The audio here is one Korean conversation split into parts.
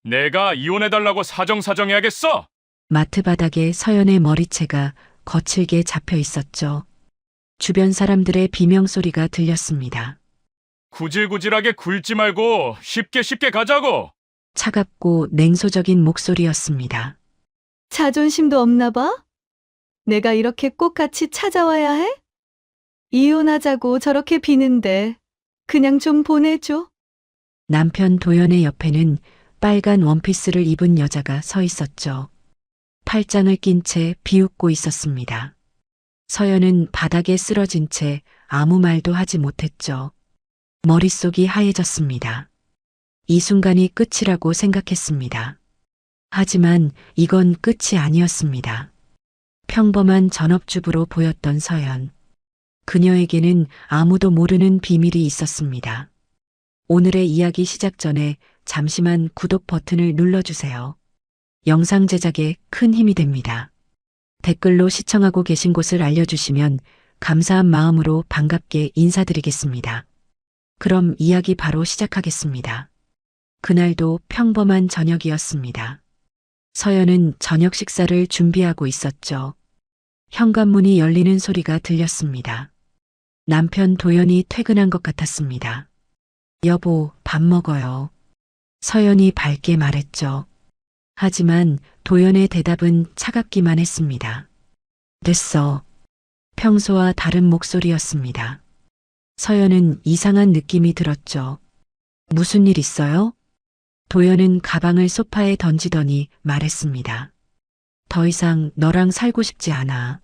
내가 이혼해달라고 사정사정해야겠어! 마트 바닥에 서연의 머리채가 거칠게 잡혀 있었죠. 주변 사람들의 비명소리가 들렸습니다. 구질구질하게 굴지 말고 쉽게 쉽게 가자고! 차갑고 냉소적인 목소리였습니다. 자존심도 없나 봐? 내가 이렇게 꼭 같이 찾아와야 해? 이혼하자고 저렇게 비는데 그냥 좀 보내줘. 남편 도연의 옆에는 빨간 원피스를 입은 여자가 서 있었죠. 팔짱을 낀 채 비웃고 있었습니다. 서연은 바닥에 쓰러진 채 아무 말도 하지 못했죠. 머릿속이 하얘졌습니다. 이 순간이 끝이라고 생각했습니다. 하지만 이건 끝이 아니었습니다. 평범한 전업주부로 보였던 서연. 그녀에게는 아무도 모르는 비밀이 있었습니다. 오늘의 이야기 시작 전에 잠시만 구독 버튼을 눌러주세요. 영상 제작에 큰 힘이 됩니다. 댓글로 시청하고 계신 곳을 알려주시면 감사한 마음으로 반갑게 인사드리겠습니다. 그럼 이야기 바로 시작하겠습니다. 그날도 평범한 저녁이었습니다. 서연은 저녁 식사를 준비하고 있었죠. 현관문이 열리는 소리가 들렸습니다. 남편 도연이 퇴근한 것 같았습니다. 여보, 밥 먹어요. 서연이 밝게 말했죠. 하지만 도연의 대답은 차갑기만 했습니다. 됐어. 평소와 다른 목소리였습니다. 서연은 이상한 느낌이 들었죠. 무슨 일 있어요? 도연은 가방을 소파에 던지더니 말했습니다. 더 이상 너랑 살고 싶지 않아.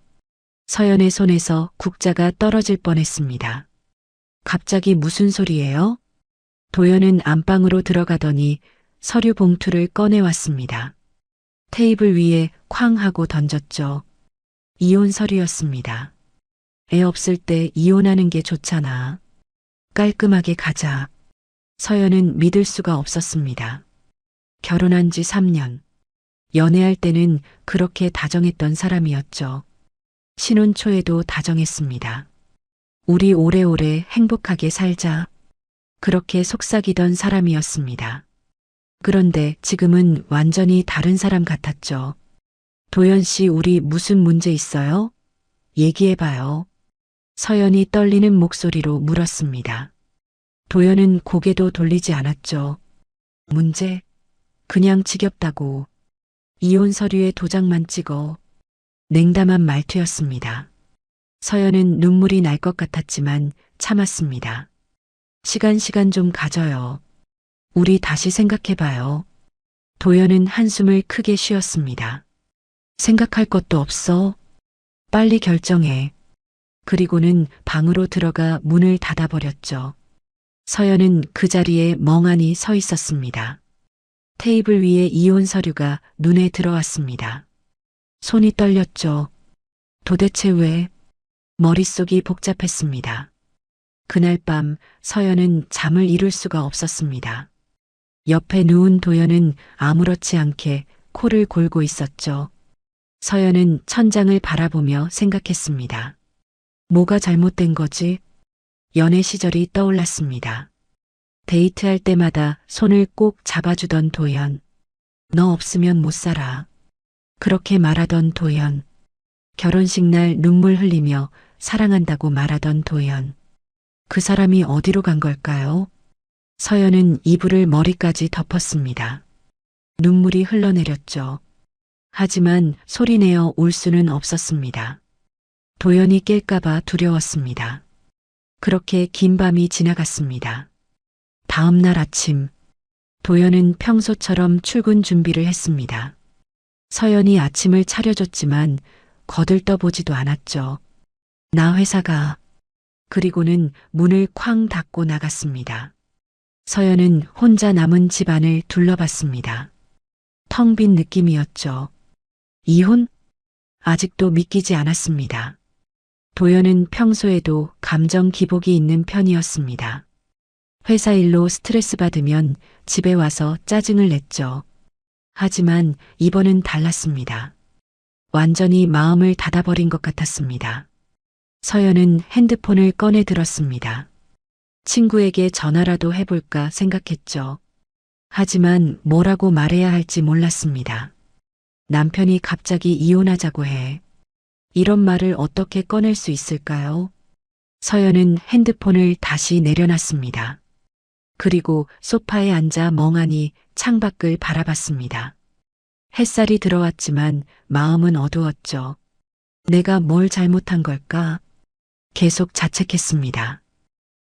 서연의 손에서 국자가 떨어질 뻔했습니다. 갑자기 무슨 소리예요? 도연은 안방으로 들어가더니 서류 봉투를 꺼내왔습니다. 테이블 위에 쾅 하고 던졌죠. 이혼 서류였습니다. 애 없을 때 이혼하는 게 좋잖아. 깔끔하게 가자. 서연은 믿을 수가 없었습니다. 결혼한 지 3년. 연애할 때는 그렇게 다정했던 사람이었죠. 신혼 초에도 다정했습니다. 우리 오래오래 행복하게 살자. 그렇게 속삭이던 사람이었습니다. 그런데 지금은 완전히 다른 사람 같았죠. 도연 씨, 우리 무슨 문제 있어요? 얘기해봐요. 서연이 떨리는 목소리로 물었습니다. 도연은 고개도 돌리지 않았죠. 문제? 그냥 지겹다고. 이혼 서류에 도장만 찍어. 냉담한 말투였습니다. 서연은 눈물이 날 것 같았지만 참았습니다. 시간 좀 가져요. 우리 다시 생각해봐요. 도연은 한숨을 크게 쉬었습니다. 생각할 것도 없어. 빨리 결정해. 그리고는 방으로 들어가 문을 닫아버렸죠. 서연은 그 자리에 멍하니 서 있었습니다. 테이블 위에 이혼 서류가 눈에 들어왔습니다. 손이 떨렸죠. 도대체 왜? 머릿속이 복잡했습니다. 그날 밤 서연은 잠을 이룰 수가 없었습니다. 옆에 누운 도연은 아무렇지 않게 코를 골고 있었죠. 서연은 천장을 바라보며 생각했습니다. 뭐가 잘못된 거지? 연애 시절이 떠올랐습니다. 데이트할 때마다 손을 꼭 잡아주던 도연. 너 없으면 못 살아. 그렇게 말하던 도연. 결혼식 날 눈물 흘리며 사랑한다고 말하던 도연. 그 사람이 어디로 간 걸까요? 서연은 이불을 머리까지 덮었습니다. 눈물이 흘러내렸죠. 하지만 소리내어 울 수는 없었습니다. 도연이 깰까봐 두려웠습니다. 그렇게 긴 밤이 지나갔습니다. 다음 날 아침, 도연은 평소처럼 출근 준비를 했습니다. 서연이 아침을 차려줬지만 거들떠보지도 않았죠. 나 회사 가. 그리고는 문을 쾅 닫고 나갔습니다. 서연은 혼자 남은 집안을 둘러봤습니다. 텅 빈 느낌이었죠. 이혼? 아직도 믿기지 않았습니다. 도연은 평소에도 감정 기복이 있는 편이었습니다. 회사 일로 스트레스 받으면 집에 와서 짜증을 냈죠. 하지만 이번은 달랐습니다. 완전히 마음을 닫아버린 것 같았습니다. 서연은 핸드폰을 꺼내 들었습니다. 친구에게 전화라도 해볼까 생각했죠. 하지만 뭐라고 말해야 할지 몰랐습니다. 남편이 갑자기 이혼하자고 해. 이런 말을 어떻게 꺼낼 수 있을까요? 서연은 핸드폰을 다시 내려놨습니다. 그리고 소파에 앉아 멍하니 창밖을 바라봤습니다. 햇살이 들어왔지만 마음은 어두웠죠. 내가 뭘 잘못한 걸까? 계속 자책했습니다.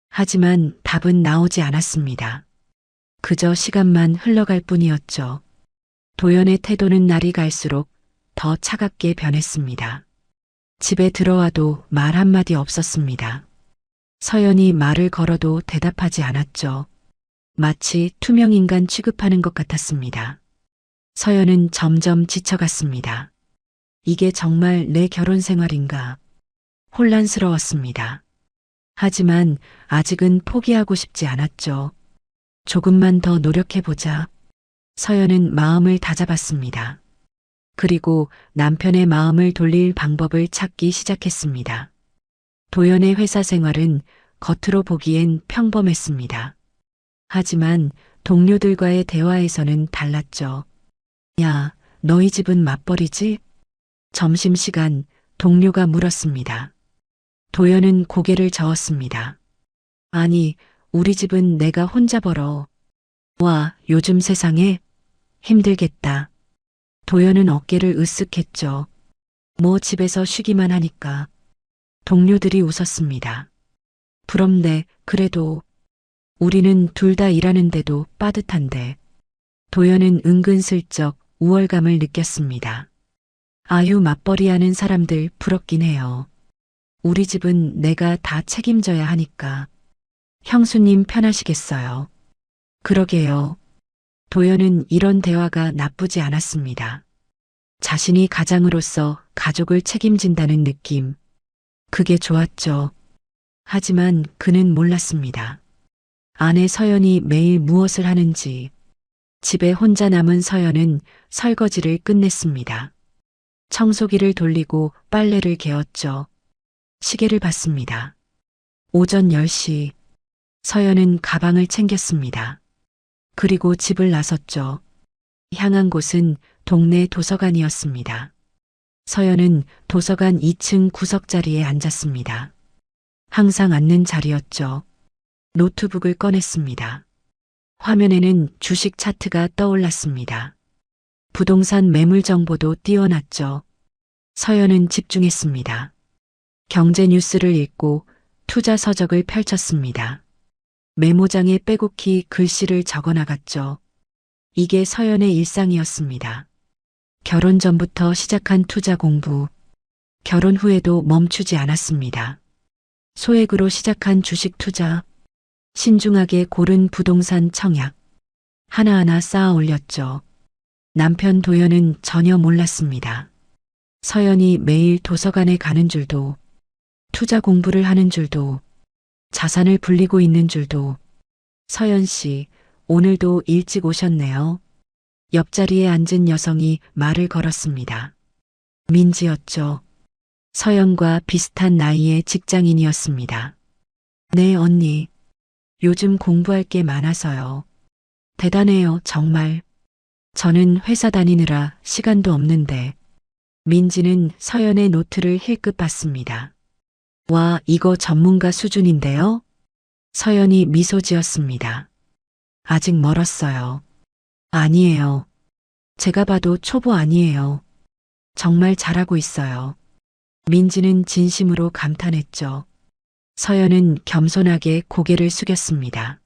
하지만 답은 나오지 않았습니다. 그저 시간만 흘러갈 뿐이었죠. 도연의 태도는 날이 갈수록 더 차갑게 변했습니다. 집에 들어와도 말 한마디 없었습니다. 서연이 말을 걸어도 대답하지 않았죠. 마치 투명인간 취급하는 것 같았습니다. 서연은 점점 지쳐갔습니다. 이게 정말 내 결혼 생활인가? 혼란스러웠습니다. 하지만 아직은 포기하고 싶지 않았죠. 조금만 더 노력해보자. 서연은 마음을 다잡았습니다. 그리고 남편의 마음을 돌릴 방법을 찾기 시작했습니다. 도연의 회사 생활은 겉으로 보기엔 평범했습니다. 하지만 동료들과의 대화에서는 달랐죠. 야, 너희 집은 맞벌이지? 점심시간 동료가 물었습니다. 도연은 고개를 저었습니다. 아니, 우리 집은 내가 혼자 벌어. 와, 요즘 세상에 힘들겠다. 도연은 어깨를 으쓱했죠. 뭐 집에서 쉬기만 하니까. 동료들이 웃었습니다. 부럽네. 그래도 우리는 둘 다 일하는데도 빠듯한데. 도연은 은근슬쩍 우월감을 느꼈습니다. 아유, 맞벌이 하는 사람들 부럽긴 해요. 우리 집은 내가 다 책임져야 하니까. 형수님 편하시겠어요. 그러게요. 도연은 이런 대화가 나쁘지 않았습니다. 자신이 가장으로서 가족을 책임진다는 느낌. 그게 좋았죠. 하지만 그는 몰랐습니다. 아내 서연이 매일 무엇을 하는지. 집에 혼자 남은 서연은 설거지를 끝냈습니다. 청소기를 돌리고 빨래를 개었죠. 시계를 봤습니다. 오전 10시. 서연은 가방을 챙겼습니다. 그리고 집을 나섰죠. 향한 곳은 동네 도서관이었습니다. 서연은 도서관 2층 구석자리에 앉았습니다. 항상 앉는 자리였죠. 노트북을 꺼냈습니다. 화면에는 주식 차트가 떠올랐습니다. 부동산 매물 정보도 띄워놨죠. 서연은 집중했습니다. 경제 뉴스를 읽고 투자 서적을 펼쳤습니다. 메모장에 빼곡히 글씨를 적어나갔죠. 이게 서연의 일상이었습니다. 결혼 전부터 시작한 투자 공부, 결혼 후에도 멈추지 않았습니다. 소액으로 시작한 주식 투자, 신중하게 고른 부동산 청약, 하나하나 쌓아 올렸죠. 남편 도연은 전혀 몰랐습니다. 서연이 매일 도서관에 가는 줄도, 투자 공부를 하는 줄도, 자산을 불리고 있는 줄도. 서연 씨, 오늘도 일찍 오셨네요. 옆자리에 앉은 여성이 말을 걸었습니다. 민지였죠. 서연과 비슷한 나이의 직장인이었습니다. 네, 언니. 요즘 공부할 게 많아서요. 대단해요, 정말. 저는 회사 다니느라 시간도 없는데. 민지는 서연의 노트를 힐끗 봤습니다. 와, 이거 전문가 수준인데요? 서연이 미소 지었습니다. 아직 멀었어요. 아니에요. 제가 봐도 초보 아니에요. 정말 잘하고 있어요. 민지는 진심으로 감탄했죠. 서연은 겸손하게 고개를 숙였습니다.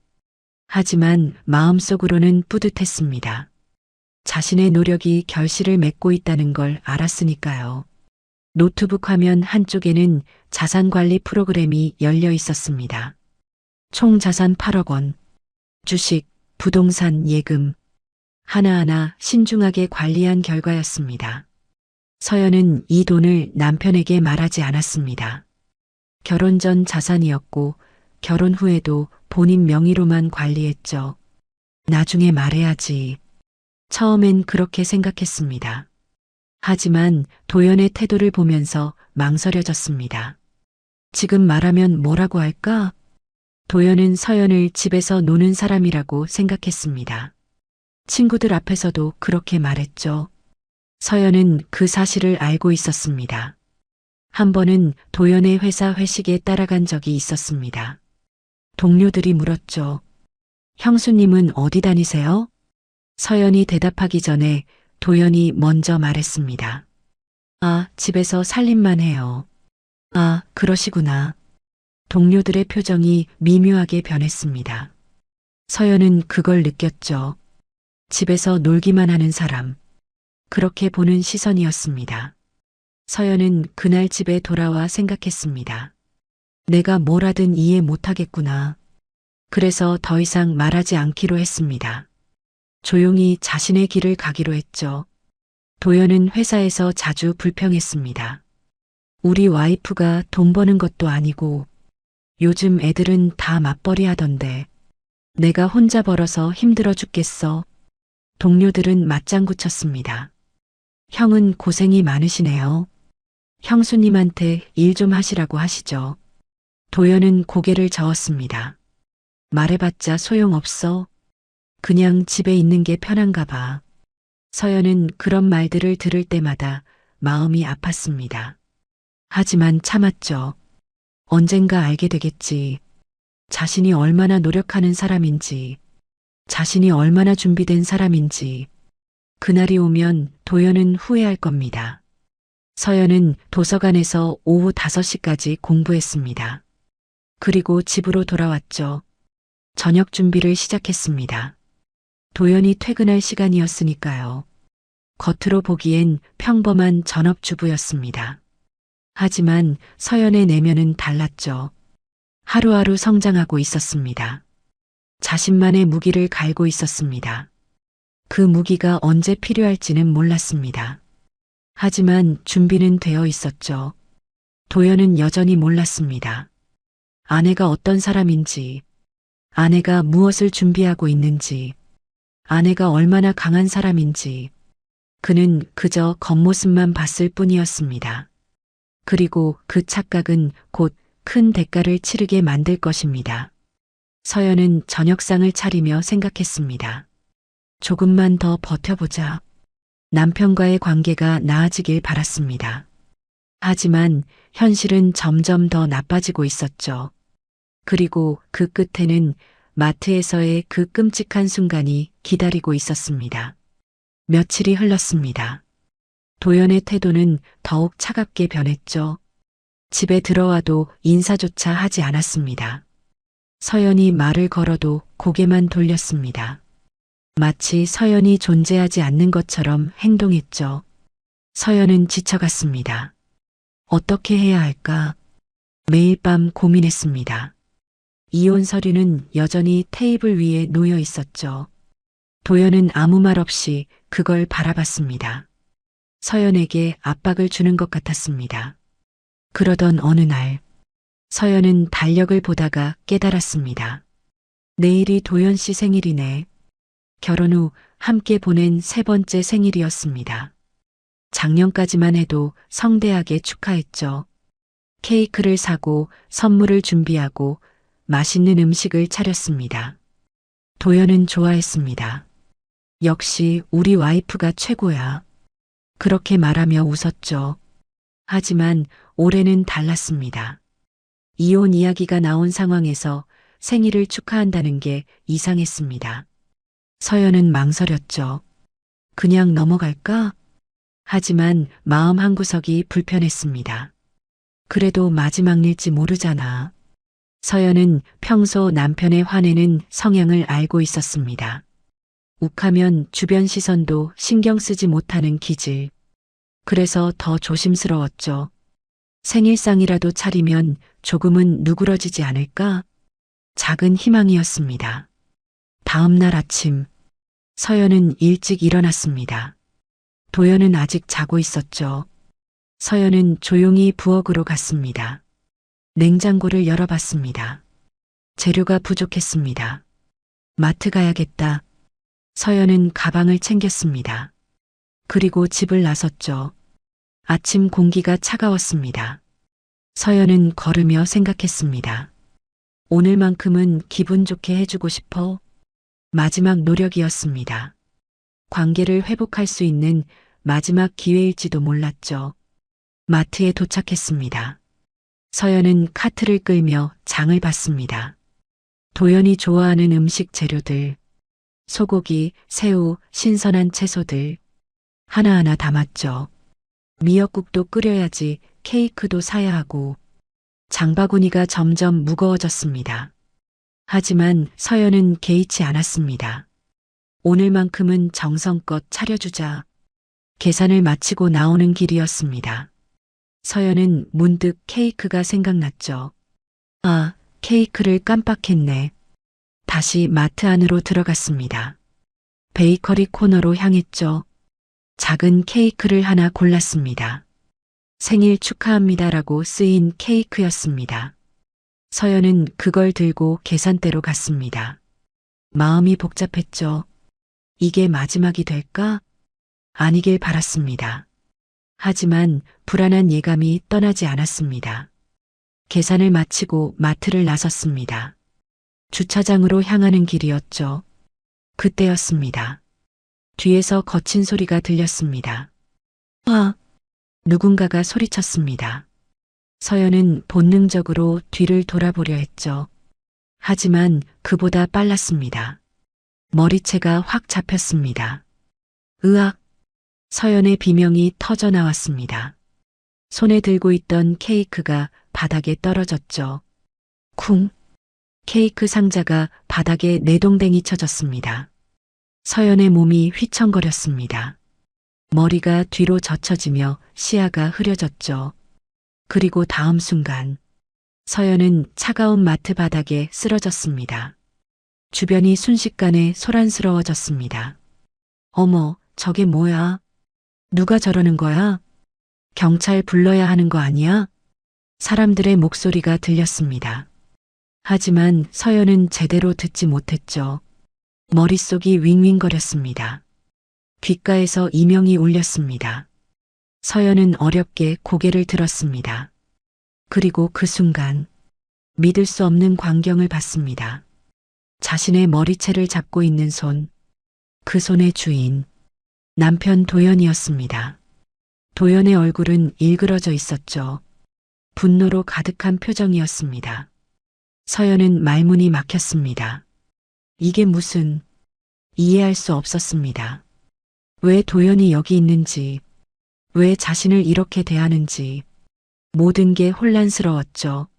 하지만 마음속으로는 뿌듯했습니다. 자신의 노력이 결실을 맺고 있다는 걸 알았으니까요. 노트북 화면 한쪽에는 자산관리 프로그램이 열려 있었습니다. 총 자산 8억 원, 주식, 부동산, 예금, 하나하나 신중하게 관리한 결과였습니다. 서연은 이 돈을 남편에게 말하지 않았습니다. 결혼 전 자산이었고 결혼 후에도 본인 명의로만 관리했죠. 나중에 말해야지. 처음엔 그렇게 생각했습니다. 하지만 도연의 태도를 보면서 망설여졌습니다. 지금 말하면 뭐라고 할까? 도연은 서연을 집에서 노는 사람이라고 생각했습니다. 친구들 앞에서도 그렇게 말했죠. 서연은 그 사실을 알고 있었습니다. 한 번은 도연의 회사 회식에 따라간 적이 있었습니다. 동료들이 물었죠. 형수님은 어디 다니세요? 서연이 대답하기 전에 도연이 먼저 말했습니다. 아, 집에서 살림만 해요. 아, 그러시구나. 동료들의 표정이 미묘하게 변했습니다. 서연은 그걸 느꼈죠. 집에서 놀기만 하는 사람. 그렇게 보는 시선이었습니다. 서연은 그날 집에 돌아와 생각했습니다. 내가 뭘 하든 이해 못하겠구나. 그래서 더 이상 말하지 않기로 했습니다. 조용히 자신의 길을 가기로 했죠. 도연은 회사에서 자주 불평했습니다. 우리 와이프가 돈 버는 것도 아니고 요즘 애들은 다 맞벌이 하던데 내가 혼자 벌어서 힘들어 죽겠어. 동료들은 맞장구 쳤습니다. 형은 고생이 많으시네요. 형수님한테 일 좀 하시라고 하시죠. 도연은 고개를 저었습니다. 말해봤자 소용없어. 그냥 집에 있는 게 편한가 봐. 서연은 그런 말들을 들을 때마다 마음이 아팠습니다. 하지만 참았죠. 언젠가 알게 되겠지. 자신이 얼마나 노력하는 사람인지, 자신이 얼마나 준비된 사람인지. 그날이 오면 도연은 후회할 겁니다. 서연은 도서관에서 오후 5시까지 공부했습니다. 그리고 집으로 돌아왔죠. 저녁 준비를 시작했습니다. 도연이 퇴근할 시간이었으니까요. 겉으로 보기엔 평범한 전업주부였습니다. 하지만 서연의 내면은 달랐죠. 하루하루 성장하고 있었습니다. 자신만의 무기를 갈고 있었습니다. 그 무기가 언제 필요할지는 몰랐습니다. 하지만 준비는 되어 있었죠. 도연은 여전히 몰랐습니다. 아내가 어떤 사람인지, 아내가 무엇을 준비하고 있는지, 아내가 얼마나 강한 사람인지, 그는 그저 겉모습만 봤을 뿐이었습니다. 그리고 그 착각은 곧 큰 대가를 치르게 만들 것입니다. 서연은 저녁상을 차리며 생각했습니다. 조금만 더 버텨보자. 남편과의 관계가 나아지길 바랐습니다. 하지만 현실은 점점 더 나빠지고 있었죠. 그리고 그 끝에는 마트에서의 그 끔찍한 순간이 기다리고 있었습니다. 며칠이 흘렀습니다. 도연의 태도는 더욱 차갑게 변했죠. 집에 들어와도 인사조차 하지 않았습니다. 서연이 말을 걸어도 고개만 돌렸습니다. 마치 서연이 존재하지 않는 것처럼 행동했죠. 서연은 지쳐갔습니다. 어떻게 해야 할까? 매일 밤 고민했습니다. 이혼 서류는 여전히 테이블 위에 놓여 있었죠. 도연은 아무 말 없이 그걸 바라봤습니다. 서연에게 압박을 주는 것 같았습니다. 그러던 어느 날, 서연은 달력을 보다가 깨달았습니다. 내일이 도연 씨 생일이네. 결혼 후 함께 보낸 3번째 생일이었습니다. 작년까지만 해도 성대하게 축하했죠. 케이크를 사고 선물을 준비하고 맛있는 음식을 차렸습니다. 도연은 좋아했습니다. 역시 우리 와이프가 최고야. 그렇게 말하며 웃었죠. 하지만 올해는 달랐습니다. 이혼 이야기가 나온 상황에서 생일을 축하한다는 게 이상했습니다. 서연은 망설였죠. 그냥 넘어갈까? 하지만 마음 한구석이 불편했습니다. 그래도 마지막일지 모르잖아. 서연은 평소 남편의 화내는 성향을 알고 있었습니다. 욱하면 주변 시선도 신경 쓰지 못하는 기질. 그래서 더 조심스러웠죠. 생일상이라도 차리면 조금은 누그러지지 않을까? 작은 희망이었습니다. 다음 날 아침, 서연은 일찍 일어났습니다. 도연은 아직 자고 있었죠. 서연은 조용히 부엌으로 갔습니다. 냉장고를 열어봤습니다. 재료가 부족했습니다. 마트 가야겠다. 서연은 가방을 챙겼습니다. 그리고 집을 나섰죠. 아침 공기가 차가웠습니다. 서연은 걸으며 생각했습니다. 오늘만큼은 기분 좋게 해주고 싶어. 마지막 노력이었습니다. 관계를 회복할 수 있는 마지막 기회일지도 몰랐죠. 마트에 도착했습니다. 서연은 카트를 끌며 장을 봤습니다. 도연이 좋아하는 음식 재료들, 소고기, 새우, 신선한 채소들 하나하나 담았죠. 미역국도 끓여야지 케이크도 사야 하고 장바구니가 점점 무거워졌습니다. 하지만 서연은 개의치 않았습니다. 오늘만큼은 정성껏 차려주자. 계산을 마치고 나오는 길이었습니다. 서연은 문득 케이크가 생각났죠. 아, 케이크를 깜빡했네. 다시 마트 안으로 들어갔습니다. 베이커리 코너로 향했죠. 작은 케이크를 하나 골랐습니다. 생일 축하합니다라고 쓰인 케이크였습니다. 서연은 그걸 들고 계산대로 갔습니다. 마음이 복잡했죠. 이게 마지막이 될까? 아니길 바랐습니다. 하지만 불안한 예감이 떠나지 않았습니다. 계산을 마치고 마트를 나섰습니다. 주차장으로 향하는 길이었죠. 그때였습니다. 뒤에서 거친 소리가 들렸습니다. 아! 누군가가 소리쳤습니다. 서연은 본능적으로 뒤를 돌아보려 했죠. 하지만 그보다 빨랐습니다. 머리채가 확 잡혔습니다. 으악! 서연의 비명이 터져 나왔습니다. 손에 들고 있던 케이크가 바닥에 떨어졌죠. 쿵! 케이크 상자가 바닥에 내동댕이 쳐졌습니다. 서연의 몸이 휘청거렸습니다. 머리가 뒤로 젖혀지며 시야가 흐려졌죠. 그리고 다음 순간 서연은 차가운 마트 바닥에 쓰러졌습니다. 주변이 순식간에 소란스러워졌습니다. 어머, 저게 뭐야? 누가 저러는 거야? 경찰 불러야 하는 거 아니야? 사람들의 목소리가 들렸습니다. 하지만 서연은 제대로 듣지 못했죠. 머릿속이 윙윙거렸습니다. 귓가에서 이명이 울렸습니다. 서연은 어렵게 고개를 들었습니다. 그리고 그 순간 믿을 수 없는 광경을 봤습니다. 자신의 머리채를 잡고 있는 손, 그 손의 주인, 남편 도연이었습니다. 도연의 얼굴은 일그러져 있었죠. 분노로 가득한 표정이었습니다. 서연은 말문이 막혔습니다. 이게 무슨, 이해할 수 없었습니다. 왜 도연이 여기 있는지, 왜 자신을 이렇게 대하는지, 모든 게 혼란스러웠죠.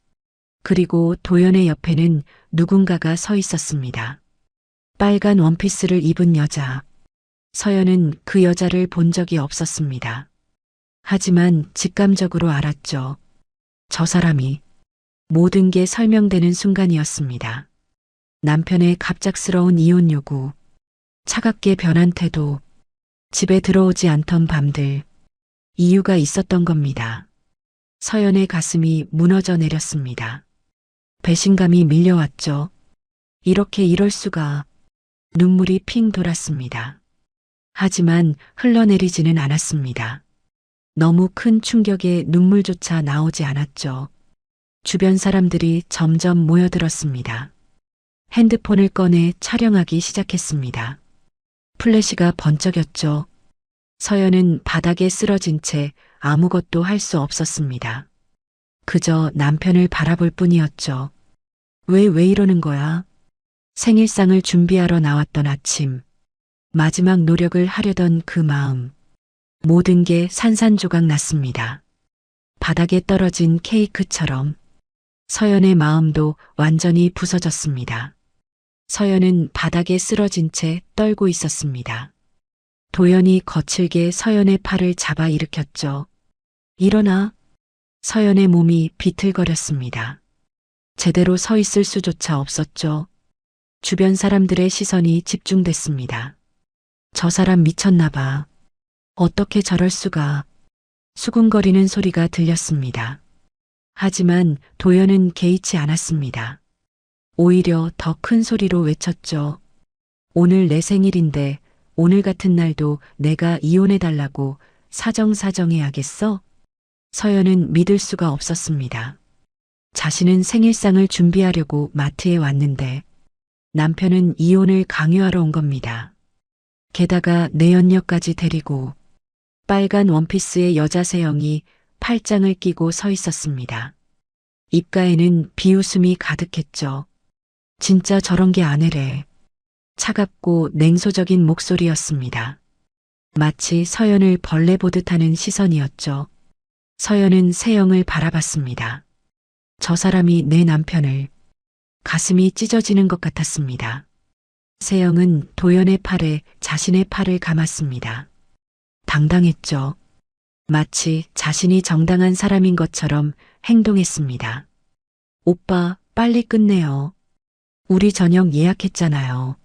그리고 도연의 옆에는 누군가가 서 있었습니다. 빨간 원피스를 입은 여자. 서연은 그 여자를 본 적이 없었습니다. 하지만 직감적으로 알았죠. 저 사람이 모든 게 설명되는 순간이었습니다. 남편의 갑작스러운 이혼 요구, 차갑게 변한 태도, 집에 들어오지 않던 밤들, 이유가 있었던 겁니다. 서연의 가슴이 무너져 내렸습니다. 배신감이 밀려왔죠. 이렇게 이럴 수가. 눈물이 핑 돌았습니다. 하지만 흘러내리지는 않았습니다. 너무 큰 충격에 눈물조차 나오지 않았죠. 주변 사람들이 점점 모여들었습니다. 핸드폰을 꺼내 촬영하기 시작했습니다. 플래시가 번쩍였죠. 서연은 바닥에 쓰러진 채 아무것도 할 수 없었습니다. 그저 남편을 바라볼 뿐이었죠. 왜 이러는 거야? 생일상을 준비하러 나왔던 아침, 마지막 노력을 하려던 그 마음, 모든 게 산산조각 났습니다. 바닥에 떨어진 케이크처럼 서연의 마음도 완전히 부서졌습니다. 서연은 바닥에 쓰러진 채 떨고 있었습니다. 도연이 거칠게 서연의 팔을 잡아 일으켰죠. 일어나. 서연의 몸이 비틀거렸습니다. 제대로 서 있을 수조차 없었죠. 주변 사람들의 시선이 집중됐습니다. 저 사람 미쳤나 봐. 어떻게 저럴 수가. 수군거리는 소리가 들렸습니다. 하지만 도연은 개의치 않았습니다. 오히려 더 큰 소리로 외쳤죠. 오늘 내 생일인데 오늘 같은 날도 내가 이혼해달라고 사정사정해야겠어? 서연은 믿을 수가 없었습니다. 자신은 생일상을 준비하려고 마트에 왔는데 남편은 이혼을 강요하러 온 겁니다. 게다가 내연녀까지 데리고 빨간 원피스의 여자 세영이 팔짱을 끼고 서 있었습니다. 입가에는 비웃음이 가득했죠. 진짜 저런 게 아내래. 차갑고 냉소적인 목소리였습니다. 마치 서연을 벌레 보듯 하는 시선이었죠. 서연은 세영을 바라봤습니다. 저 사람이 내 남편을. 가슴이 찢어지는 것 같았습니다. 세영은 도연의 팔에 자신의 팔을 감았습니다. 당당했죠. 마치 자신이 정당한 사람인 것처럼 행동했습니다. 오빠, 빨리 끝내요. 우리 저녁 예약했잖아요.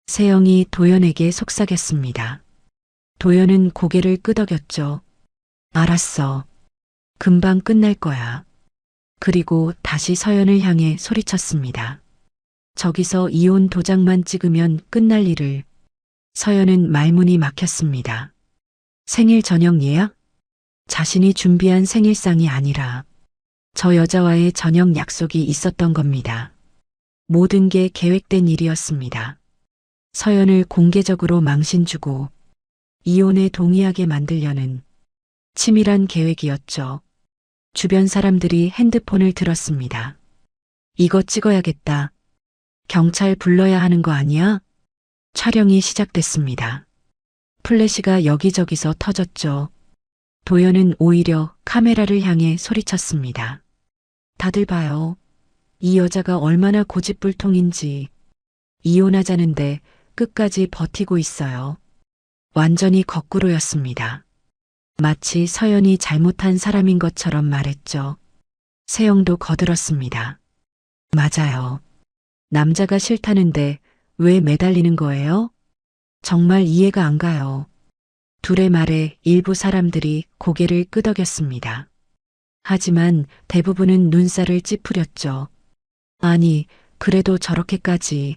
세영이 도연에게 속삭였습니다. 도연은 고개를 끄덕였죠. 알았어. 금방 끝날 거야. 그리고 다시 서연을 향해 소리쳤습니다. 저기서 이혼 도장만 찍으면 끝날 일을. 서연은 말문이 막혔습니다. 생일 저녁 예약? 자신이 준비한 생일상이 아니라 저 여자와의 저녁 약속이 있었던 겁니다. 모든 게 계획된 일이었습니다. 서연을 공개적으로 망신 주고 이혼에 동의하게 만들려는 치밀한 계획이었죠. 주변 사람들이 핸드폰을 들었습니다. 이거 찍어야겠다. 경찰 불러야 하는 거 아니야? 촬영이 시작됐습니다. 플래시가 여기저기서 터졌죠. 도연은 오히려 카메라를 향해 소리쳤습니다. 다들 봐요. 이 여자가 얼마나 고집불통인지. 이혼하자는데 끝까지 버티고 있어요. 완전히 거꾸로였습니다. 마치 서연이 잘못한 사람인 것처럼 말했죠. 세영도 거들었습니다. 맞아요. 남자가 싫다는데 왜 매달리는 거예요? 정말 이해가 안 가요. 둘의 말에 일부 사람들이 고개를 끄덕였습니다. 하지만 대부분은 눈살을 찌푸렸죠. 아니, 그래도 저렇게까지.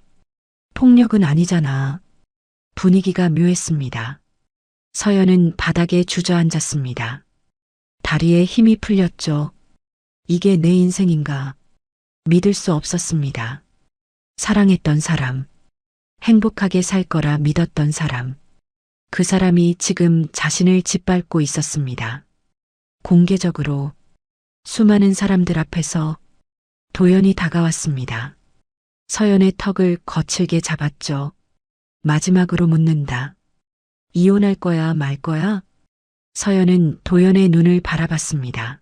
폭력은 아니잖아. 분위기가 묘했습니다. 서연은 바닥에 주저앉았습니다. 다리에 힘이 풀렸죠. 이게 내 인생인가? 믿을 수 없었습니다. 사랑했던 사람, 행복하게 살 거라 믿었던 사람, 그 사람이 지금 자신을 짓밟고 있었습니다. 공개적으로 수많은 사람들 앞에서 도연이 다가왔습니다. 서연의 턱을 거칠게 잡았죠. 마지막으로 묻는다. 이혼할 거야, 말 거야? 서연은 도연의 눈을 바라봤습니다.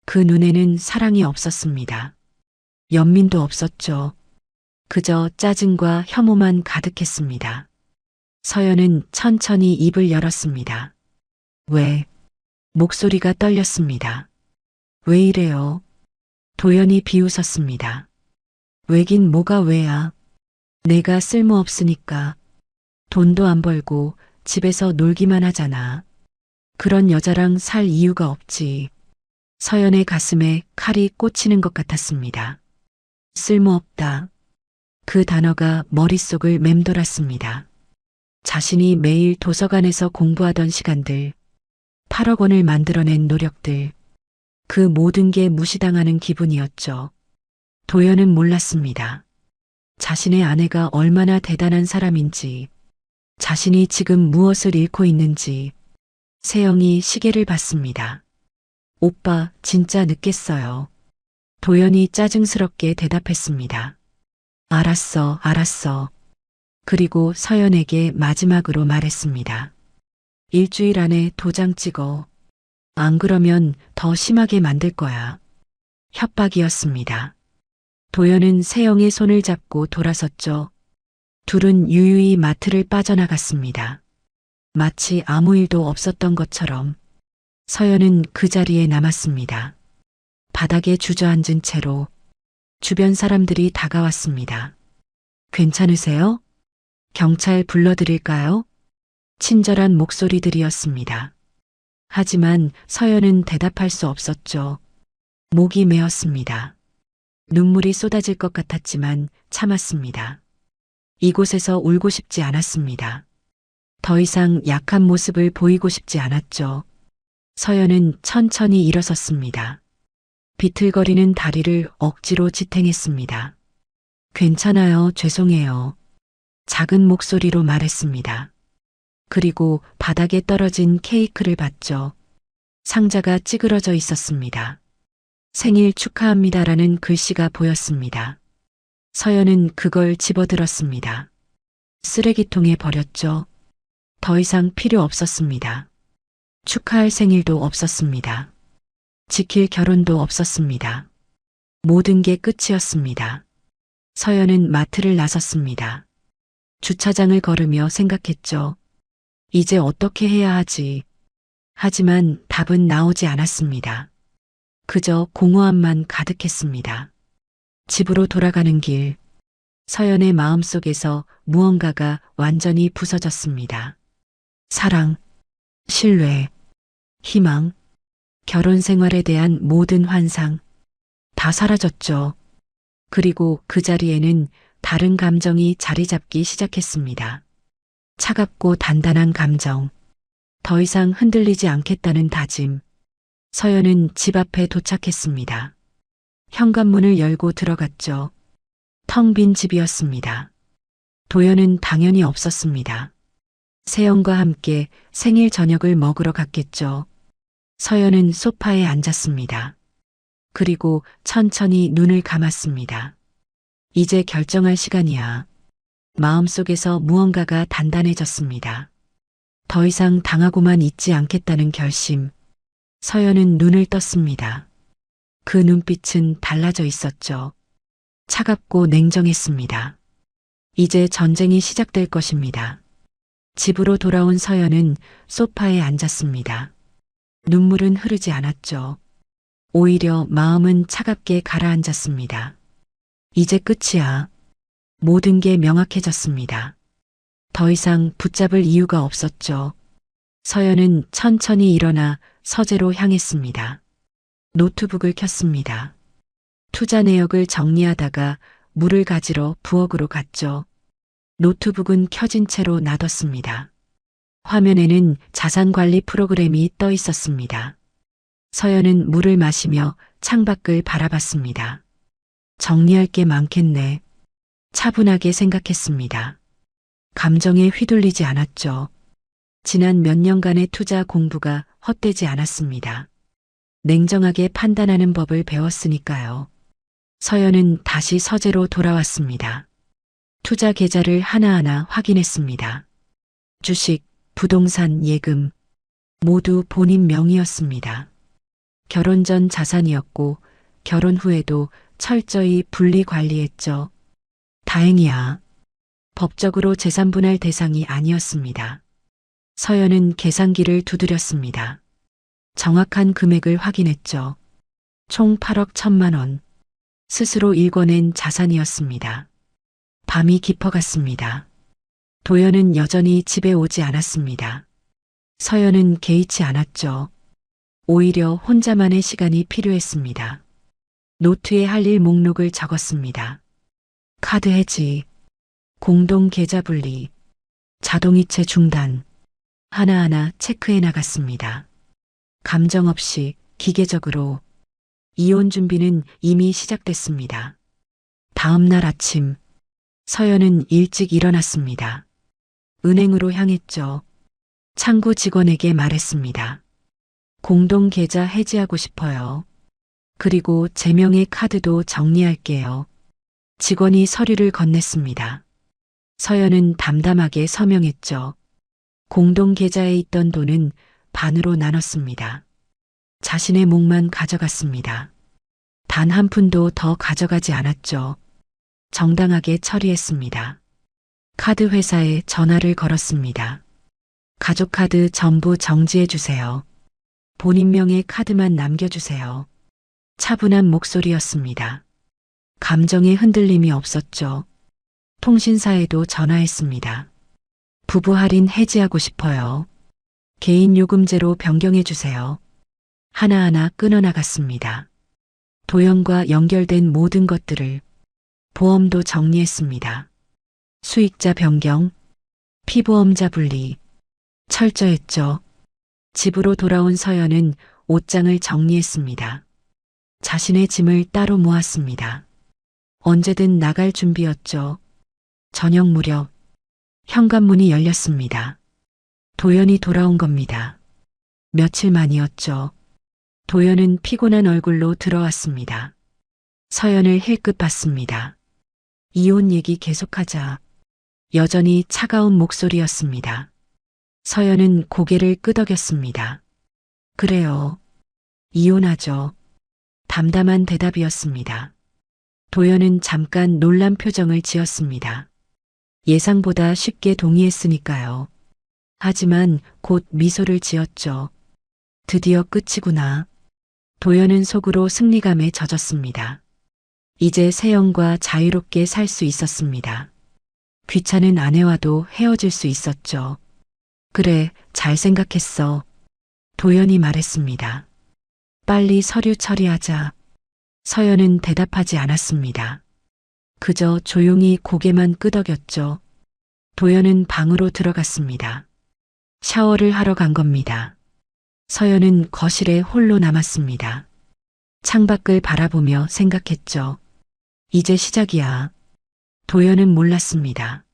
그 눈에는 사랑이 없었습니다. 연민도 없었죠. 그저 짜증과 혐오만 가득했습니다. 서연은 천천히 입을 열었습니다. 왜? 목소리가 떨렸습니다. 왜 이래요? 도연이 비웃었습니다. 왜긴 뭐가 왜야? 내가 쓸모없으니까. 돈도 안 벌고 집에서 놀기만 하잖아. 그런 여자랑 살 이유가 없지. 서연의 가슴에 칼이 꽂히는 것 같았습니다. 쓸모없다. 그 단어가 머릿속을 맴돌았습니다. 자신이 매일 도서관에서 공부하던 시간들, 8억 원을 만들어낸 노력들, 그 모든 게 무시당하는 기분이었죠. 도연은 몰랐습니다. 자신의 아내가 얼마나 대단한 사람인지, 자신이 지금 무엇을 잃고 있는지. 세영이 시계를 봤습니다. 오빠, 진짜 늦겠어요. 도연이 짜증스럽게 대답했습니다. 알았어, 알았어. 그리고 서연에게 마지막으로 말했습니다. 일주일 안에 도장 찍어. 안 그러면 더 심하게 만들 거야. 협박이었습니다. 도연은 세영의 손을 잡고 돌아섰죠. 둘은 유유히 마트를 빠져나갔습니다. 마치 아무 일도 없었던 것처럼 서연은 그 자리에 남았습니다. 바닥에 주저앉은 채로. 주변 사람들이 다가왔습니다. 괜찮으세요? 경찰 불러드릴까요? 친절한 목소리들이었습니다. 하지만 서연은 대답할 수 없었죠. 목이 메었습니다. 눈물이 쏟아질 것 같았지만 참았습니다. 이곳에서 울고 싶지 않았습니다. 더 이상 약한 모습을 보이고 싶지 않았죠. 서연은 천천히 일어섰습니다. 비틀거리는 다리를 억지로 지탱했습니다. 괜찮아요, 죄송해요. 작은 목소리로 말했습니다. 그리고 바닥에 떨어진 케이크를 봤죠. 상자가 찌그러져 있었습니다. 생일 축하합니다라는 글씨가 보였습니다. 서연은 그걸 집어들었습니다. 쓰레기통에 버렸죠. 더 이상 필요 없었습니다. 축하할 생일도 없었습니다. 지킬 결혼도 없었습니다. 모든 게 끝이었습니다. 서연은 마트를 나섰습니다. 주차장을 걸으며 생각했죠. 이제 어떻게 해야 하지? 하지만 답은 나오지 않았습니다. 그저 공허함만 가득했습니다. 집으로 돌아가는 길, 서연의 마음속에서 무언가가 완전히 부서졌습니다. 사랑, 신뢰, 희망, 결혼 생활에 대한 모든 환상, 다 사라졌죠. 그리고 그 자리에는 다른 감정이 자리 잡기 시작했습니다. 차갑고 단단한 감정, 더 이상 흔들리지 않겠다는 다짐. 서연은 집 앞에 도착했습니다. 현관문을 열고 들어갔죠. 텅 빈 집이었습니다. 도연은 당연히 없었습니다. 세연과 함께 생일 저녁을 먹으러 갔겠죠. 서연은 소파에 앉았습니다. 그리고 천천히 눈을 감았습니다. 이제 결정할 시간이야. 마음속에서 무언가가 단단해졌습니다. 더 이상 당하고만 있지 않겠다는 결심. 서연은 눈을 떴습니다. 그 눈빛은 달라져 있었죠. 차갑고 냉정했습니다. 이제 전쟁이 시작될 것입니다. 집으로 돌아온 서연은 소파에 앉았습니다. 눈물은 흐르지 않았죠. 오히려 마음은 차갑게 가라앉았습니다. 이제 끝이야. 모든 게 명확해졌습니다. 더 이상 붙잡을 이유가 없었죠. 서연은 천천히 일어나 서재로 향했습니다. 노트북을 켰습니다. 투자 내역을 정리하다가 물을 가지러 부엌으로 갔죠. 노트북은 켜진 채로 놔뒀습니다. 화면에는 자산관리 프로그램이 떠 있었습니다. 서연은 물을 마시며 창밖을 바라봤습니다. 정리할 게 많겠네. 차분하게 생각했습니다. 감정에 휘둘리지 않았죠. 지난 몇 년간의 투자 공부가 헛되지 않았습니다. 냉정하게 판단하는 법을 배웠으니까요. 서연은 다시 서재로 돌아왔습니다. 투자 계좌를 하나하나 확인했습니다. 주식, 부동산, 예금 모두 본인 명의였습니다. 결혼 전 자산이었고 결혼 후에도 철저히 분리 관리했죠. 다행이야. 법적으로 재산분할 대상이 아니었습니다. 서연은 계산기를 두드렸습니다. 정확한 금액을 확인했죠. 총 8억 1천만 원. 스스로 일궈낸 자산이었습니다. 밤이 깊어갔습니다. 도연은 여전히 집에 오지 않았습니다. 서연은 개의치 않았죠. 오히려 혼자만의 시간이 필요했습니다. 노트에 할 일 목록을 적었습니다. 카드 해지, 공동 계좌 분리, 자동이체 중단, 하나하나 체크해 나갔습니다. 감정 없이 기계적으로 이혼 준비는 이미 시작됐습니다. 다음 날 아침, 서연은 일찍 일어났습니다. 은행으로 향했죠. 창구 직원에게 말했습니다. 공동 계좌 해지하고 싶어요. 그리고 제 명의 카드도 정리할게요. 직원이 서류를 건넸습니다. 서연은 담담하게 서명했죠. 공동 계좌에 있던 돈은 반으로 나눴습니다. 자신의 몫만 가져갔습니다. 단 한 푼도 더 가져가지 않았죠. 정당하게 처리했습니다. 카드 회사에 전화를 걸었습니다. 가족 카드 전부 정지해 주세요. 본인 명의 카드만 남겨주세요. 차분한 목소리였습니다. 감정에 흔들림이 없었죠. 통신사에도 전화했습니다. 부부 할인 해지하고 싶어요. 개인 요금제로 변경해 주세요. 하나하나 끊어나갔습니다. 도연과 연결된 모든 것들을 보험도 정리했습니다. 수익자 변경, 피보험자 분리, 철저했죠. 집으로 돌아온 서연은 옷장을 정리했습니다. 자신의 짐을 따로 모았습니다. 언제든 나갈 준비였죠. 저녁 무렵 현관문이 열렸습니다. 도연이 돌아온 겁니다. 며칠 만이었죠. 도연은 피곤한 얼굴로 들어왔습니다. 서연을 힐끗 봤습니다. 이혼 얘기 계속하자. 여전히 차가운 목소리였습니다. 서연은 고개를 끄덕였습니다. 그래요. 이혼하죠. 담담한 대답이었습니다. 도연은 잠깐 놀란 표정을 지었습니다. 예상보다 쉽게 동의했으니까요. 하지만 곧 미소를 지었죠. 드디어 끝이구나. 도연은 속으로 승리감에 젖었습니다. 이제 세영과 자유롭게 살 수 있었습니다. 귀찮은 아내와도 헤어질 수 있었죠. 그래, 잘 생각했어. 도연이 말했습니다. 빨리 서류 처리하자. 서연은 대답하지 않았습니다. 그저 조용히 고개만 끄덕였죠. 도연은 방으로 들어갔습니다. 샤워를 하러 간 겁니다. 서연은 거실에 홀로 남았습니다. 창밖을 바라보며 생각했죠. 이제 시작이야. 도연은 몰랐습니다.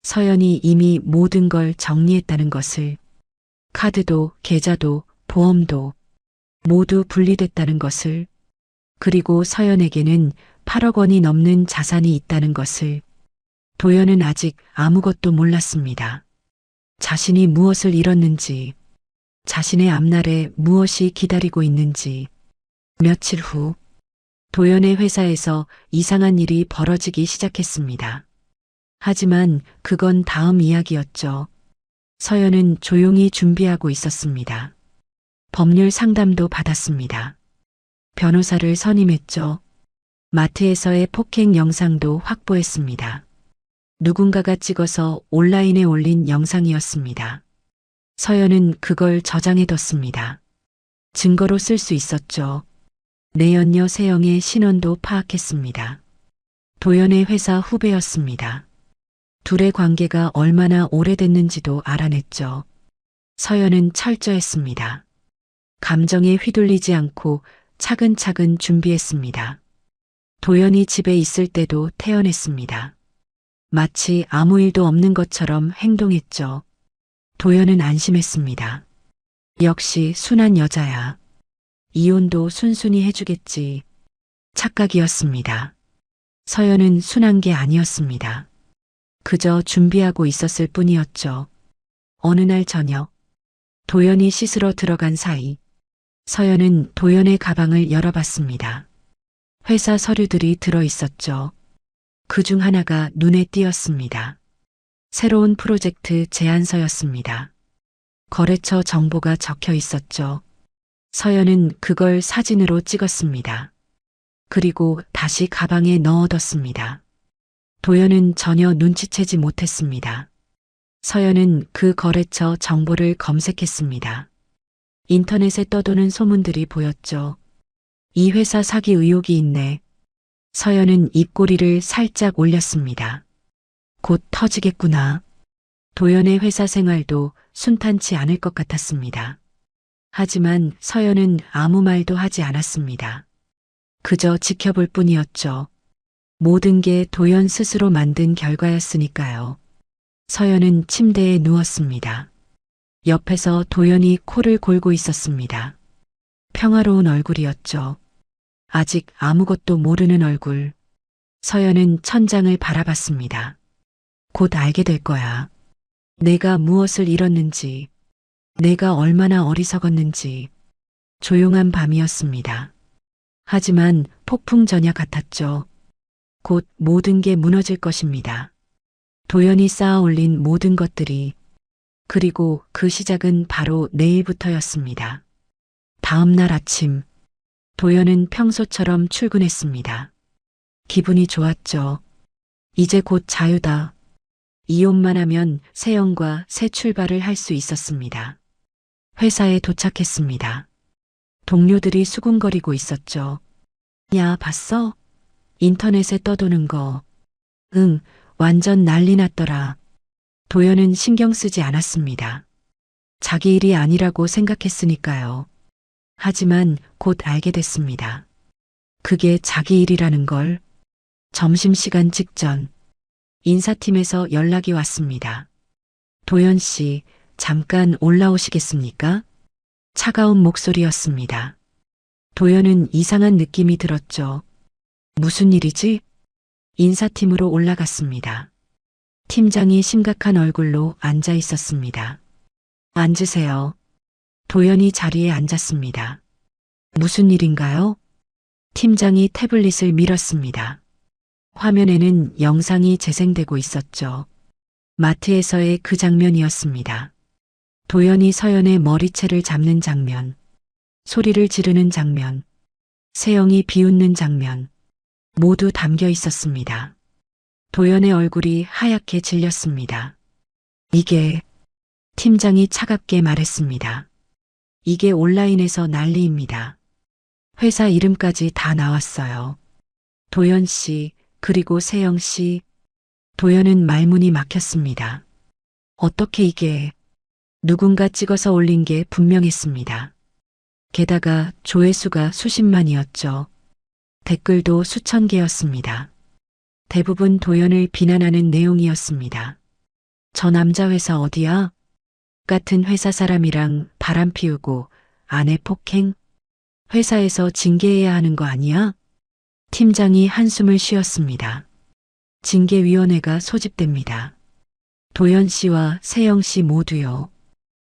서연이 이미 모든 걸 정리했다는 것을, 카드도 계좌도 보험도 모두 분리됐다는 것을, 그리고 서연에게는 8억 원이 넘는 자산이 있다는 것을. 도연은 아직 아무것도 몰랐습니다. 자신이 무엇을 잃었는지, 자신의 앞날에 무엇이 기다리고 있는지. 며칠 후, 도연의 회사에서 이상한 일이 벌어지기 시작했습니다. 하지만 그건 다음 이야기였죠. 서연은 조용히 준비하고 있었습니다. 법률 상담도 받았습니다. 변호사를 선임했죠. 마트에서의 폭행 영상도 확보했습니다. 누군가가 찍어서 온라인에 올린 영상이었습니다. 서연은 그걸 저장해뒀습니다. 증거로 쓸 수 있었죠. 내연녀 세영의 신원도 파악했습니다. 도연의 회사 후배였습니다. 둘의 관계가 얼마나 오래됐는지도 알아냈죠. 서연은 철저했습니다. 감정에 휘둘리지 않고 차근차근 준비했습니다. 도연이 집에 있을 때도 태연했습니다. 마치 아무 일도 없는 것처럼 행동했죠. 도연은 안심했습니다. 역시 순한 여자야. 이혼도 순순히 해주겠지. 착각이었습니다. 서연은 순한 게 아니었습니다. 그저 준비하고 있었을 뿐이었죠. 어느 날 저녁, 도연이 씻으러 들어간 사이, 서연은 도연의 가방을 열어봤습니다. 회사 서류들이 들어 있었죠. 그중 하나가 눈에 띄었습니다. 새로운 프로젝트 제안서였습니다. 거래처 정보가 적혀 있었죠. 서연은 그걸 사진으로 찍었습니다. 그리고 다시 가방에 넣어뒀습니다. 도연은 전혀 눈치채지 못했습니다. 서연은 그 거래처 정보를 검색했습니다. 인터넷에 떠도는 소문들이 보였죠. 이 회사 사기 의혹이 있네. 서연은 입꼬리를 살짝 올렸습니다. 곧 터지겠구나. 도연의 회사 생활도 순탄치 않을 것 같았습니다. 하지만 서연은 아무 말도 하지 않았습니다. 그저 지켜볼 뿐이었죠. 모든 게 도연 스스로 만든 결과였으니까요. 서연은 침대에 누웠습니다. 옆에서 도연이 코를 골고 있었습니다. 평화로운 얼굴이었죠. 아직 아무것도 모르는 얼굴. 서연은 천장을 바라봤습니다. 곧 알게 될 거야. 내가 무엇을 잃었는지, 내가 얼마나 어리석었는지. 조용한 밤이었습니다. 하지만 폭풍 전야 같았죠. 곧 모든 게 무너질 것입니다. 도연이 쌓아 올린 모든 것들이. 그리고 그 시작은 바로 내일부터였습니다. 다음 날 아침, 도연은 평소처럼 출근했습니다. 기분이 좋았죠. 이제 곧 자유다. 이혼만 하면 세영과 새 출발을 할 수 있었습니다. 회사에 도착했습니다. 동료들이 수군거리고 있었죠. 야, 봤어? 인터넷에 떠도는 거. 응, 완전 난리 났더라. 도연은 신경 쓰지 않았습니다. 자기 일이 아니라고 생각했으니까요. 하지만 곧 알게 됐습니다. 그게 자기 일이라는 걸. 점심시간 직전, 인사팀에서 연락이 왔습니다. 도연 씨, 잠깐 올라오시겠습니까? 차가운 목소리였습니다. 도연은 이상한 느낌이 들었죠. 무슨 일이지? 인사팀으로 올라갔습니다. 팀장이 심각한 얼굴로 앉아 있었습니다. 앉으세요. 도연이 자리에 앉았습니다. 무슨 일인가요? 팀장이 태블릿을 밀었습니다. 화면에는 영상이 재생되고 있었죠. 마트에서의 그 장면이었습니다. 도연이 서연의 머리채를 잡는 장면, 소리를 지르는 장면, 세영이 비웃는 장면, 모두 담겨 있었습니다. 도연의 얼굴이 하얗게 질렸습니다. 이게, 팀장이 차갑게 말했습니다. 이게 온라인에서 난리입니다. 회사 이름까지 다 나왔어요. 도연 씨, 그리고 세영 씨. 도연은 말문이 막혔습니다. 어떻게 이게, 누군가 찍어서 올린 게 분명했습니다. 게다가 조회수가 수십만이었죠. 댓글도 수천 개였습니다. 대부분 도연을 비난하는 내용이었습니다. 저 남자 회사 어디야? 같은 회사 사람이랑 바람 피우고 아내 폭행? 회사에서 징계해야 하는 거 아니야? 팀장이 한숨을 쉬었습니다. 징계위원회가 소집됩니다. 도연 씨와 세영 씨 모두요.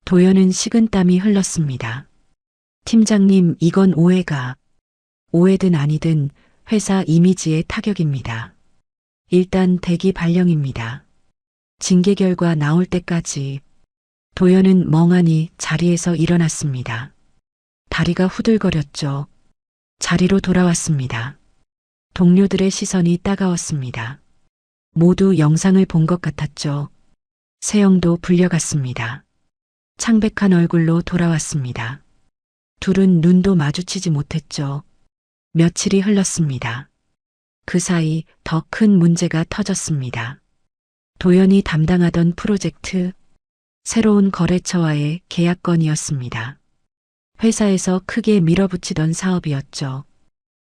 도연은 식은땀이 흘렀습니다. 팀장님, 이건 오해든 아니든 회사 이미지의 타격입니다. 일단 대기 발령입니다. 징계 결과 나올 때까지. 도연은 멍하니 자리에서 일어났습니다. 다리가 후들거렸죠. 자리로 돌아왔습니다. 동료들의 시선이 따가웠습니다. 모두 영상을 본 것 같았죠. 세영도 불려갔습니다. 창백한 얼굴로 돌아왔습니다. 둘은 눈도 마주치지 못했죠. 며칠이 흘렀습니다. 그 사이 더 큰 문제가 터졌습니다. 도연이 담당하던 프로젝트, 새로운 거래처와의 계약건이었습니다. 회사에서 크게 밀어붙이던 사업이었죠.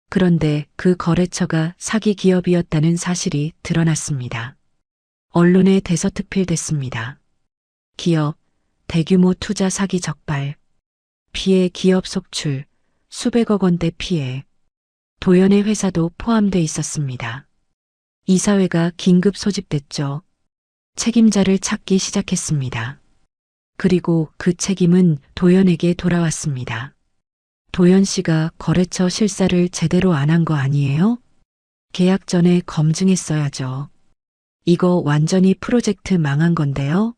그런데 그 거래처가 사기 기업이었다는 사실이 드러났습니다. 언론에 대서특필됐습니다. 기업, 대규모 투자 사기 적발, 피해 기업 속출, 수백억 원대 피해. 도연의 회사도 포함돼 있었습니다. 이사회가 긴급 소집됐죠. 책임자를 찾기 시작했습니다. 그리고 그 책임은 도연에게 돌아왔습니다. 도연 씨가 거래처 실사를 제대로 안 한 거 아니에요? 계약 전에 검증했어야죠. 이거 완전히 프로젝트 망한 건데요?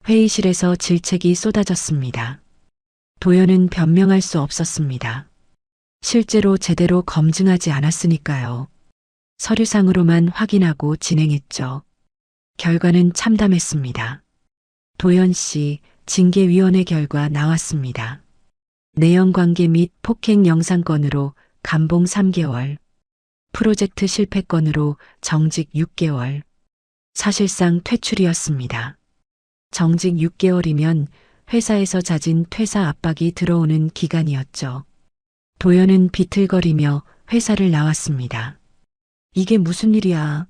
회의실에서 질책이 쏟아졌습니다. 도연은 변명할 수 없었습니다. 실제로 제대로 검증하지 않았으니까요. 서류상으로만 확인하고 진행했죠. 결과는 참담했습니다. 도연 씨 징계위원회 결과 나왔습니다. 내연관계 및 폭행 영상 건으로 감봉 3개월, 프로젝트 실패 건으로 정직 6개월, 사실상 퇴출이었습니다. 정직 6개월이면 회사에서 잦은 퇴사 압박이 들어오는 기간이었죠. 도연은 비틀거리며 회사를 나왔습니다. 이게 무슨 일이야?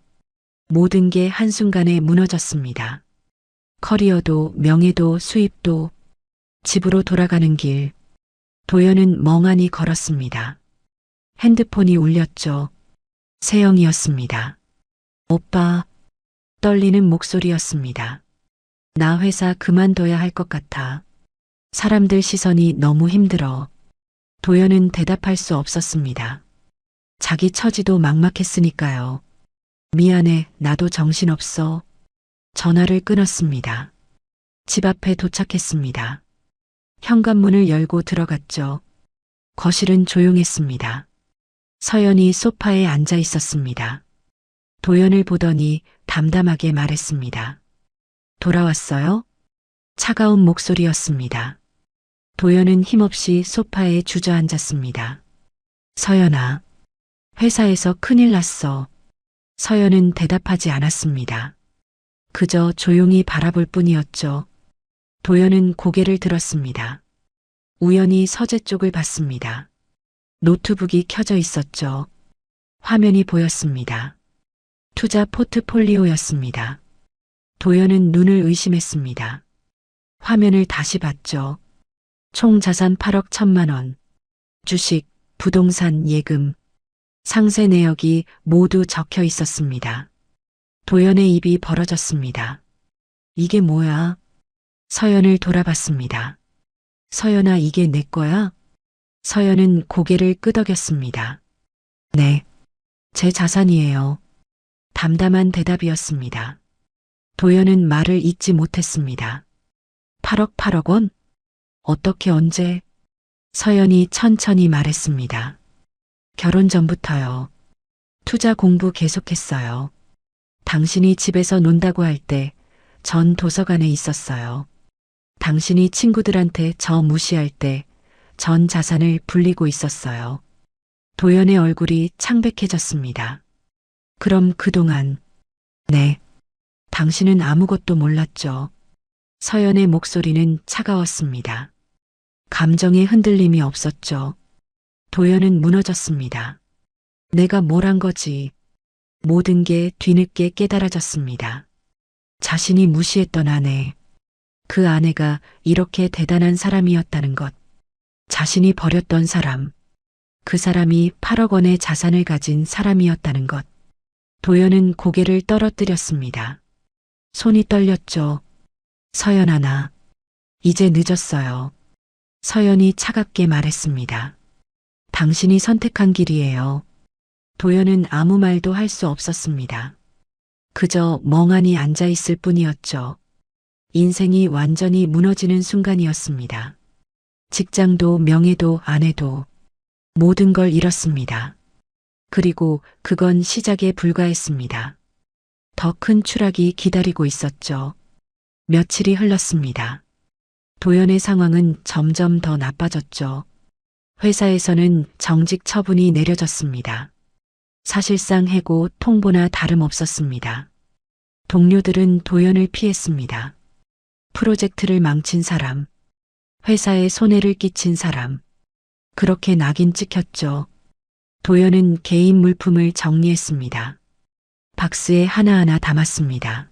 모든 게 한순간에 무너졌습니다. 커리어도 명예도 수입도. 집으로 돌아가는 길. 도연은 멍하니 걸었습니다. 핸드폰이 울렸죠. 세영이었습니다. 오빠. 떨리는 목소리였습니다. 나 회사 그만둬야 할 것 같아. 사람들 시선이 너무 힘들어. 도연은 대답할 수 없었습니다. 자기 처지도 막막했으니까요. 미안해, 나도 정신없어. 전화를 끊었습니다. 집 앞에 도착했습니다. 현관문을 열고 들어갔죠. 거실은 조용했습니다. 서연이 소파에 앉아 있었습니다. 도연을 보더니 담담하게 말했습니다. 돌아왔어요? 차가운 목소리였습니다. 도연은 힘없이 소파에 주저앉았습니다. 서연아, 회사에서 큰일 났어. 서연은 대답하지 않았습니다. 그저 조용히 바라볼 뿐이었죠. 도연은 고개를 들었습니다. 우연히 서재 쪽을 봤습니다. 노트북이 켜져 있었죠. 화면이 보였습니다. 투자 포트폴리오였습니다. 도연은 눈을 의심했습니다. 화면을 다시 봤죠. 총 자산 8억 1천만 원. 주식, 부동산, 예금, 상세 내역이 모두 적혀 있었습니다. 도연의 입이 벌어졌습니다. 이게 뭐야? 서연을 돌아봤습니다. 서연아, 이게 내 거야? 서연은 고개를 끄덕였습니다. 네, 제 자산이에요. 담담한 대답이었습니다. 도연은 말을 잇지 못했습니다. 8억 원? 어떻게 언제? 서연이 천천히 말했습니다. 결혼 전부터요. 투자 공부 계속했어요. 당신이 집에서 논다고 할 때 전 도서관에 있었어요. 당신이 친구들한테 저 무시할 때 전 자산을 불리고 있었어요. 도연의 얼굴이 창백해졌습니다. 그럼 그동안, 네, 당신은 아무것도 몰랐죠. 서연의 목소리는 차가웠습니다. 감정의 흔들림이 없었죠. 도연은 무너졌습니다. 내가 뭘 한 거지? 모든 게 뒤늦게 깨달아졌습니다. 자신이 무시했던 아내, 그 아내가 이렇게 대단한 사람이었다는 것, 자신이 버렸던 사람, 그 사람이 8억 원의 자산을 가진 사람이었다는 것. 도연은 고개를 떨어뜨렸습니다. 손이 떨렸죠. 서연아, 나 이제 늦었어요. 서연이 차갑게 말했습니다. 당신이 선택한 길이에요. 도연은 아무 말도 할 수 없었습니다. 그저 멍하니 앉아 있을 뿐이었죠. 인생이 완전히 무너지는 순간이었습니다. 직장도 명예도 아내도 모든 걸 잃었습니다. 그리고 그건 시작에 불과했습니다. 더 큰 추락이 기다리고 있었죠. 며칠이 흘렀습니다. 도연의 상황은 점점 더 나빠졌죠. 회사에서는 정직 처분이 내려졌습니다. 사실상 해고 통보나 다름없었습니다. 동료들은 도연을 피했습니다. 프로젝트를 망친 사람, 회사에 손해를 끼친 사람, 그렇게 낙인 찍혔죠. 도연은 개인 물품을 정리했습니다. 박스에 하나하나 담았습니다.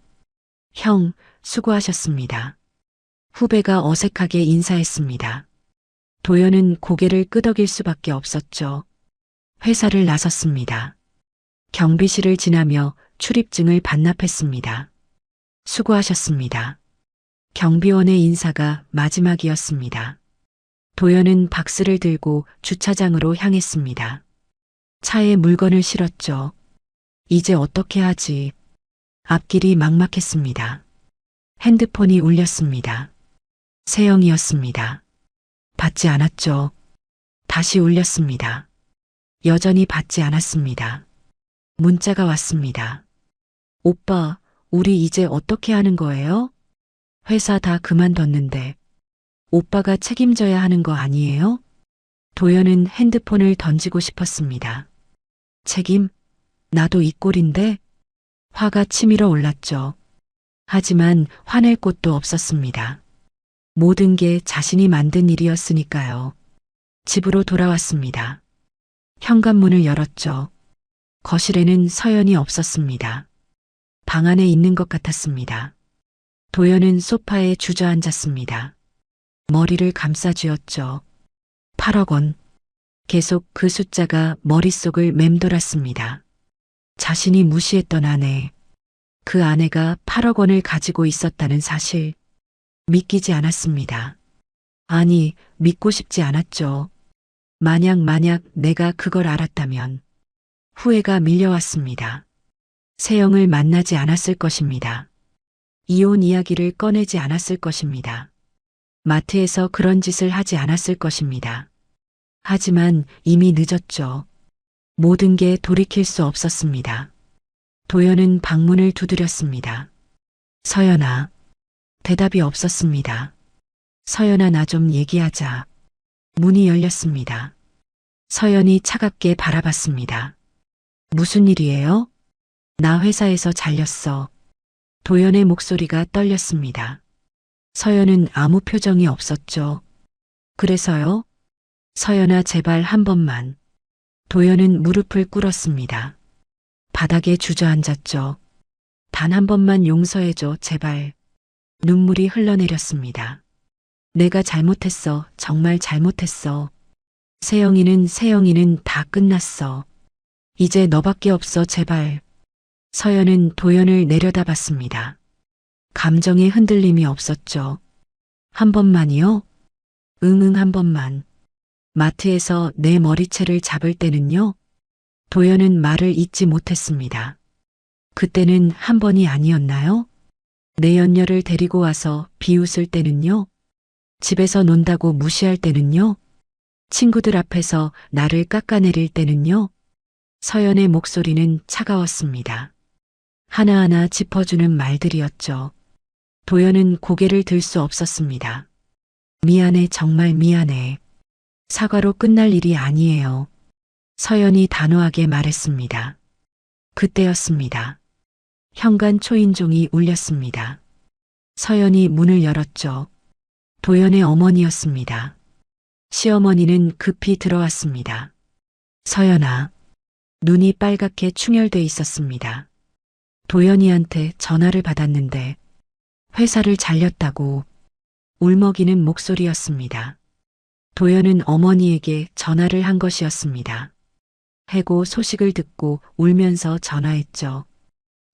형, 수고하셨습니다. 후배가 어색하게 인사했습니다. 도연은 고개를 끄덕일 수밖에 없었죠. 회사를 나섰습니다. 경비실을 지나며 출입증을 반납했습니다. 수고하셨습니다. 경비원의 인사가 마지막이었습니다. 도연은 박스를 들고 주차장으로 향했습니다. 차에 물건을 실었죠. 이제 어떻게 하지? 앞길이 막막했습니다. 핸드폰이 울렸습니다. 세영이었습니다. 받지 않았죠. 다시 울렸습니다. 여전히 받지 않았습니다. 문자가 왔습니다. 오빠, 우리 이제 어떻게 하는 거예요? 회사 다 그만뒀는데 오빠가 책임져야 하는 거 아니에요? 도연은 핸드폰을 던지고 싶었습니다. 책임? 나도 이 꼴인데? 화가 치밀어 올랐죠. 하지만 화낼 곳도 없었습니다. 모든 게 자신이 만든 일이었으니까요. 집으로 돌아왔습니다. 현관문을 열었죠. 거실에는 서연이 없었습니다. 방 안에 있는 것 같았습니다. 도연은 소파에 주저앉았습니다. 머리를 감싸쥐었죠. 8억 원. 계속 그 숫자가 머릿속을 맴돌았습니다. 자신이 무시했던 아내, 그 아내가 8억 원을 가지고 있었다는 사실, 믿기지 않았습니다. 아니, 믿고 싶지 않았죠. 만약 내가 그걸 알았다면 후회가 밀려왔습니다. 세영을 만나지 않았을 것입니다. 이혼 이야기를 꺼내지 않았을 것입니다. 마트에서 그런 짓을 하지 않았을 것입니다. 하지만 이미 늦었죠. 모든 게 돌이킬 수 없었습니다. 도연은 방문을 두드렸습니다. 서연아. 대답이 없었습니다. 서연아, 나 좀 얘기하자. 문이 열렸습니다. 서연이 차갑게 바라봤습니다. 무슨 일이에요? 나 회사에서 잘렸어. 도연의 목소리가 떨렸습니다. 서연은 아무 표정이 없었죠. 그래서요? 서연아, 제발 한 번만. 도연은 무릎을 꿇었습니다. 바닥에 주저앉았죠. 단 한 번만 용서해줘, 제발. 눈물이 흘러내렸습니다. 내가 잘못했어. 정말 잘못했어. 세영이는 다 끝났어. 이제 너밖에 없어. 제발. 서연은 도연을 내려다봤습니다. 감정의 흔들림이 없었죠. 한 번만이요? 응, 한 번만. 마트에서 내 머리채를 잡을 때는요? 도연은 말을 잇지 못했습니다. 그때는 한 번이 아니었나요? 내 연녀를 데리고 와서 비웃을 때는요? 집에서 논다고 무시할 때는요? 친구들 앞에서 나를 깎아내릴 때는요? 서연의 목소리는 차가웠습니다. 하나하나 짚어주는 말들이었죠. 도연은 고개를 들 수 없었습니다. 미안해, 정말 미안해. 사과로 끝날 일이 아니에요. 서연이 단호하게 말했습니다. 그때였습니다. 현관 초인종이 울렸습니다. 서연이 문을 열었죠. 도연의 어머니였습니다. 시어머니는 급히 들어왔습니다. 서연아. 눈이 빨갛게 충혈돼 있었습니다. 도연이한테 전화를 받았는데 회사를 잘렸다고 울먹이는 목소리였습니다. 도연은 어머니에게 전화를 한 것이었습니다. 해고 소식을 듣고 울면서 전화했죠.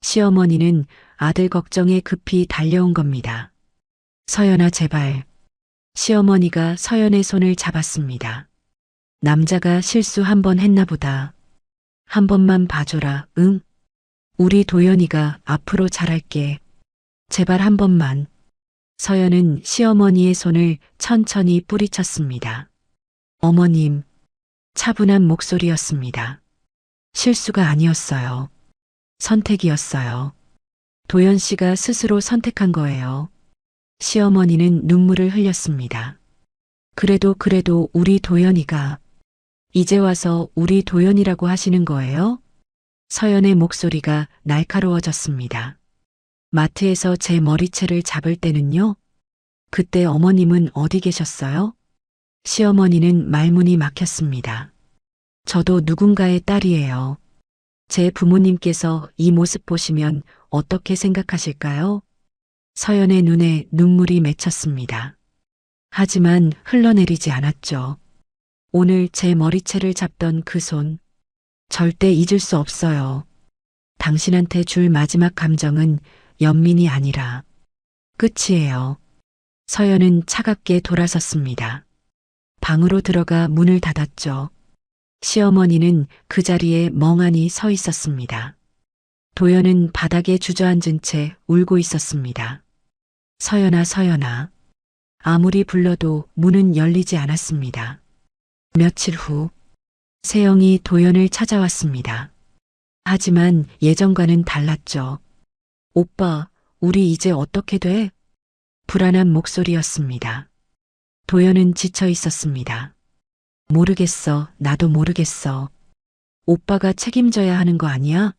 시어머니는 아들 걱정에 급히 달려온 겁니다. 서연아, 제발. 시어머니가 서연의 손을 잡았습니다. 남자가 실수 한 번 했나 보다. 한 번만 봐줘라. 응? 우리 도연이가 앞으로 잘할게. 제발 한 번만. 서연은 시어머니의 손을 천천히 뿌리쳤습니다. 어머님. 차분한 목소리였습니다. 실수가 아니었어요. 선택이었어요. 도연 씨가 스스로 선택한 거예요. 시어머니는 눈물을 흘렸습니다. 그래도 우리 도연이가 이제 와서 우리 도연이라고 하시는 거예요? 서연의 목소리가 날카로워졌습니다. 마트에서 제 머리채를 잡을 때는요? 그때 어머님은 어디 계셨어요? 시어머니는 말문이 막혔습니다. 저도 누군가의 딸이에요. 제 부모님께서 이 모습 보시면 어떻게 생각하실까요? 서연의 눈에 눈물이 맺혔습니다. 하지만 흘러내리지 않았죠. 오늘 제 머리채를 잡던 그 손, 절대 잊을 수 없어요. 당신한테 줄 마지막 감정은 연민이 아니라 끝이에요. 서연은 차갑게 돌아섰습니다. 방으로 들어가 문을 닫았죠. 시어머니는 그 자리에 멍하니 서 있었습니다. 도연은 바닥에 주저앉은 채 울고 있었습니다. 서연아, 서연아. 아무리 불러도 문은 열리지 않았습니다. 며칠 후 세영이 도연을 찾아왔습니다. 하지만 예전과는 달랐죠. 오빠, 우리 이제 어떻게 돼? 불안한 목소리였습니다. 도연은 지쳐 있었습니다. 모르겠어. 나도 모르겠어. 오빠가 책임져야 하는 거 아니야?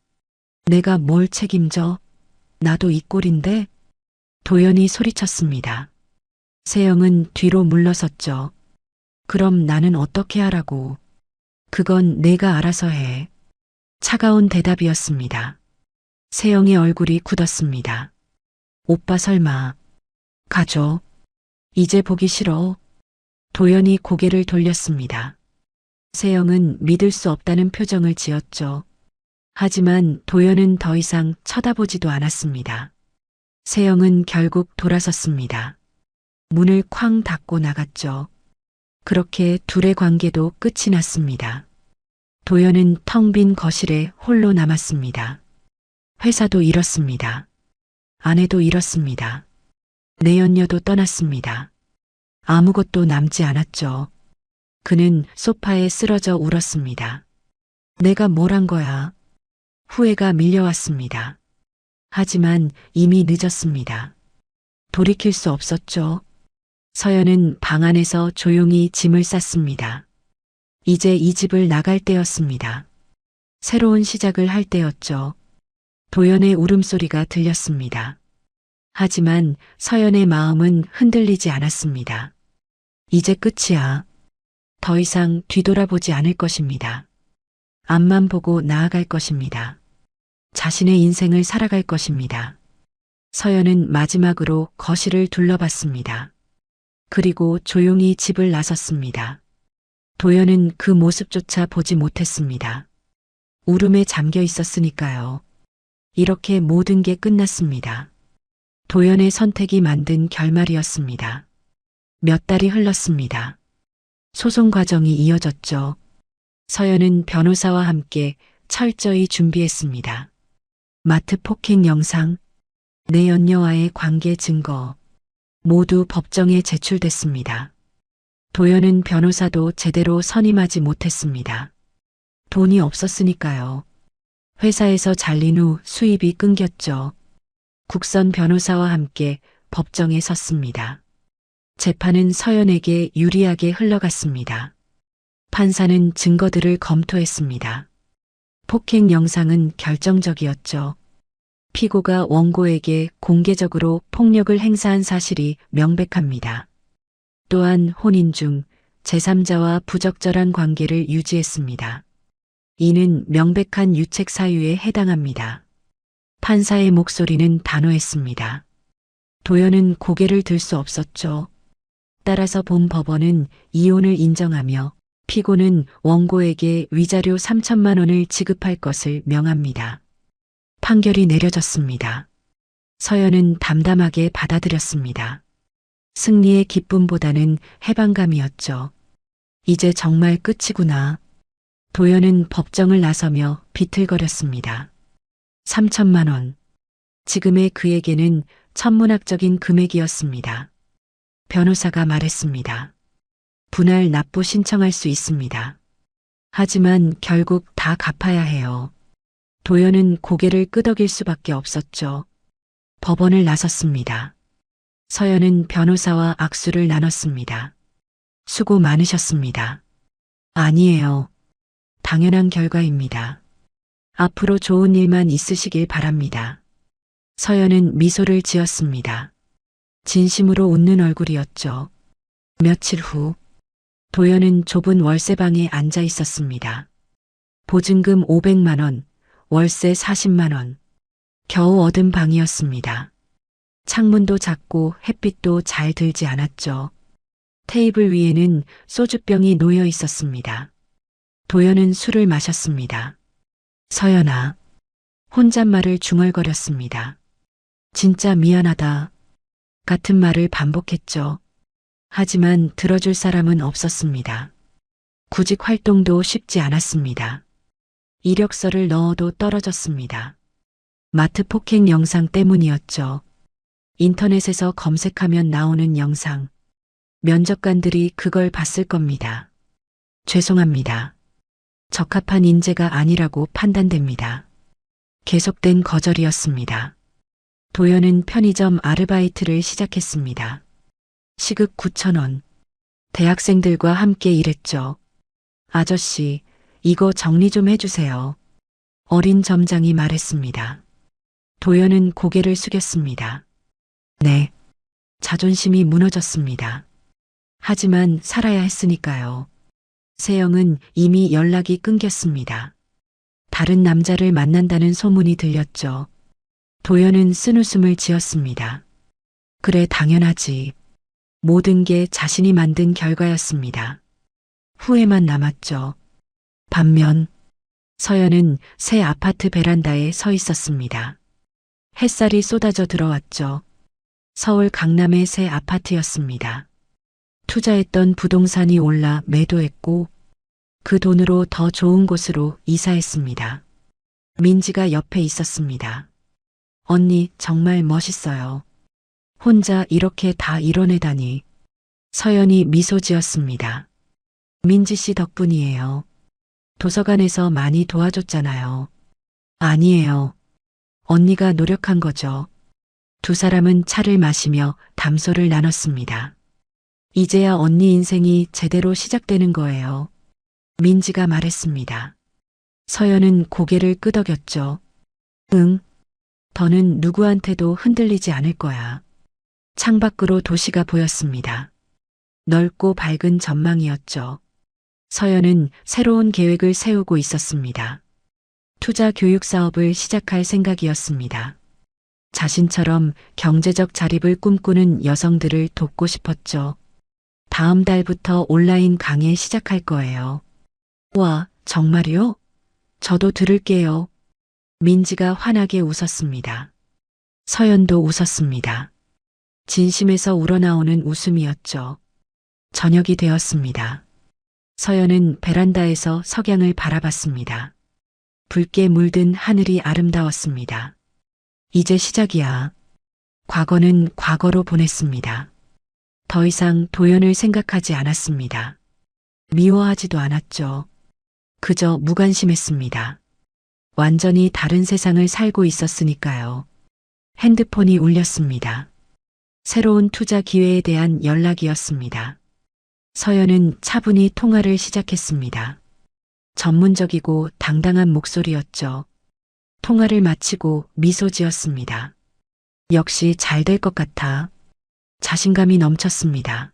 내가 뭘 책임져? 나도 이 꼴인데? 도연이 소리쳤습니다. 세영은 뒤로 물러섰죠. 그럼 나는 어떻게 하라고? 그건 내가 알아서 해. 차가운 대답이었습니다. 세영의 얼굴이 굳었습니다. 오빠 설마 가줘? 이제 보기 싫어. 도연이 고개를 돌렸습니다. 세영은 믿을 수 없다는 표정을 지었죠. 하지만 도연은 더 이상 쳐다보지도 않았습니다. 세영은 결국 돌아섰습니다. 문을 쾅 닫고 나갔죠. 그렇게 둘의 관계도 끝이 났습니다. 도연은 텅 빈 거실에 홀로 남았습니다. 회사도 잃었습니다. 아내도 잃었습니다. 내 연녀도 떠났습니다. 아무것도 남지 않았죠. 그는 소파에 쓰러져 울었습니다. 내가 뭘 한 거야? 후회가 밀려왔습니다. 하지만 이미 늦었습니다. 돌이킬 수 없었죠. 서연은 방 안에서 조용히 짐을 쌌습니다. 이제 이 집을 나갈 때였습니다. 새로운 시작을 할 때였죠. 도연의 울음소리가 들렸습니다. 하지만 서연의 마음은 흔들리지 않았습니다. 이제 끝이야. 더 이상 뒤돌아보지 않을 것입니다. 앞만 보고 나아갈 것입니다. 자신의 인생을 살아갈 것입니다. 서연은 마지막으로 거실을 둘러봤습니다. 그리고 조용히 집을 나섰습니다. 도연은 그 모습조차 보지 못했습니다. 울음에 잠겨 있었으니까요. 이렇게 모든 게 끝났습니다. 도연의 선택이 만든 결말이었습니다. 몇 달이 흘렀습니다. 소송 과정이 이어졌죠. 서연은 변호사와 함께 철저히 준비했습니다. 마트 폭행 영상, 내 연녀와의 관계 증거, 모두 법정에 제출됐습니다. 도연은 변호사도 제대로 선임하지 못했습니다. 돈이 없었으니까요. 회사에서 잘린 후 수입이 끊겼죠. 국선 변호사와 함께 법정에 섰습니다. 재판은 서연에게 유리하게 흘러갔습니다. 판사는 증거들을 검토했습니다. 폭행 영상은 결정적이었죠. 피고가 원고에게 공개적으로 폭력을 행사한 사실이 명백합니다. 또한 혼인 중 제3자와 부적절한 관계를 유지했습니다. 이는 명백한 유책 사유에 해당합니다. 판사의 목소리는 단호했습니다. 도연은 고개를 들 수 없었죠. 따라서 본 법원은 이혼을 인정하며 피고는 원고에게 위자료 3천만 원을 지급할 것을 명합니다. 판결이 내려졌습니다. 서연은 담담하게 받아들였습니다. 승리의 기쁨보다는 해방감이었죠. 이제 정말 끝이구나. 도연은 법정을 나서며 비틀거렸습니다. 3천만 원. 지금의 그에게는 천문학적인 금액이었습니다. 변호사가 말했습니다. 분할 납부 신청할 수 있습니다. 하지만 결국 다 갚아야 해요. 도연은 고개를 끄덕일 수밖에 없었죠. 법원을 나섰습니다. 서연은 변호사와 악수를 나눴습니다. 수고 많으셨습니다. 아니에요. 당연한 결과입니다. 앞으로 좋은 일만 있으시길 바랍니다. 서연은 미소를 지었습니다. 진심으로 웃는 얼굴이었죠. 며칠 후 도연은 좁은 월세방에 앉아 있었습니다. 보증금 500만 원, 월세 40만 원. 겨우 얻은 방이었습니다. 창문도 작고 햇빛도 잘 들지 않았죠. 테이블 위에는 소주병이 놓여 있었습니다. 도연은 술을 마셨습니다. 서연아. 혼잣말을 중얼거렸습니다. 진짜 미안하다. 같은 말을 반복했죠. 하지만 들어줄 사람은 없었습니다. 구직 활동도 쉽지 않았습니다. 이력서를 넣어도 떨어졌습니다. 마트 폭행 영상 때문이었죠. 인터넷에서 검색하면 나오는 영상. 면접관들이 그걸 봤을 겁니다. 죄송합니다. 적합한 인재가 아니라고 판단됩니다. 계속된 거절이었습니다. 도연은 편의점 아르바이트를 시작했습니다. 시급 9,000원. 대학생들과 함께 일했죠. 아저씨, 이거 정리 좀 해주세요. 어린 점장이 말했습니다. 도연은 고개를 숙였습니다. 네. 자존심이 무너졌습니다. 하지만 살아야 했으니까요. 세영은 이미 연락이 끊겼습니다. 다른 남자를 만난다는 소문이 들렸죠. 도연은 쓴웃음을 지었습니다. 그래, 당연하지. 모든 게 자신이 만든 결과였습니다. 후회만 남았죠. 반면 서연은 새 아파트 베란다에 서 있었습니다. 햇살이 쏟아져 들어왔죠. 서울 강남의 새 아파트였습니다. 투자했던 부동산이 올라 매도했고 그 돈으로 더 좋은 곳으로 이사했습니다. 민지가 옆에 있었습니다. 언니 정말 멋있어요. 혼자 이렇게 다 이뤄내다니. 서연이 미소 지었습니다. 민지 씨 덕분이에요. 도서관에서 많이 도와줬잖아요. 아니에요. 언니가 노력한 거죠. 두 사람은 차를 마시며 담소를 나눴습니다. 이제야 언니 인생이 제대로 시작되는 거예요. 민지가 말했습니다. 서연은 고개를 끄덕였죠. 응. 더는 누구한테도 흔들리지 않을 거야. 창밖으로 도시가 보였습니다. 넓고 밝은 전망이었죠. 서연은 새로운 계획을 세우고 있었습니다. 투자 교육 사업을 시작할 생각이었습니다. 자신처럼 경제적 자립을 꿈꾸는 여성들을 돕고 싶었죠. 다음 달부터 온라인 강의 시작할 거예요. 와, 정말요? 저도 들을게요. 민지가 환하게 웃었습니다. 서연도 웃었습니다. 진심에서 우러나오는 웃음이었죠. 저녁이 되었습니다. 서연은 베란다에서 석양을 바라봤습니다. 붉게 물든 하늘이 아름다웠습니다. 이제 시작이야. 과거는 과거로 보냈습니다. 더 이상 도연을 생각하지 않았습니다. 미워하지도 않았죠. 그저 무관심했습니다. 완전히 다른 세상을 살고 있었으니까요. 핸드폰이 울렸습니다. 새로운 투자 기회에 대한 연락이었습니다. 서연은 차분히 통화를 시작했습니다. 전문적이고 당당한 목소리였죠. 통화를 마치고 미소 지었습니다. 역시 잘 될 것 같아. 자신감이 넘쳤습니다.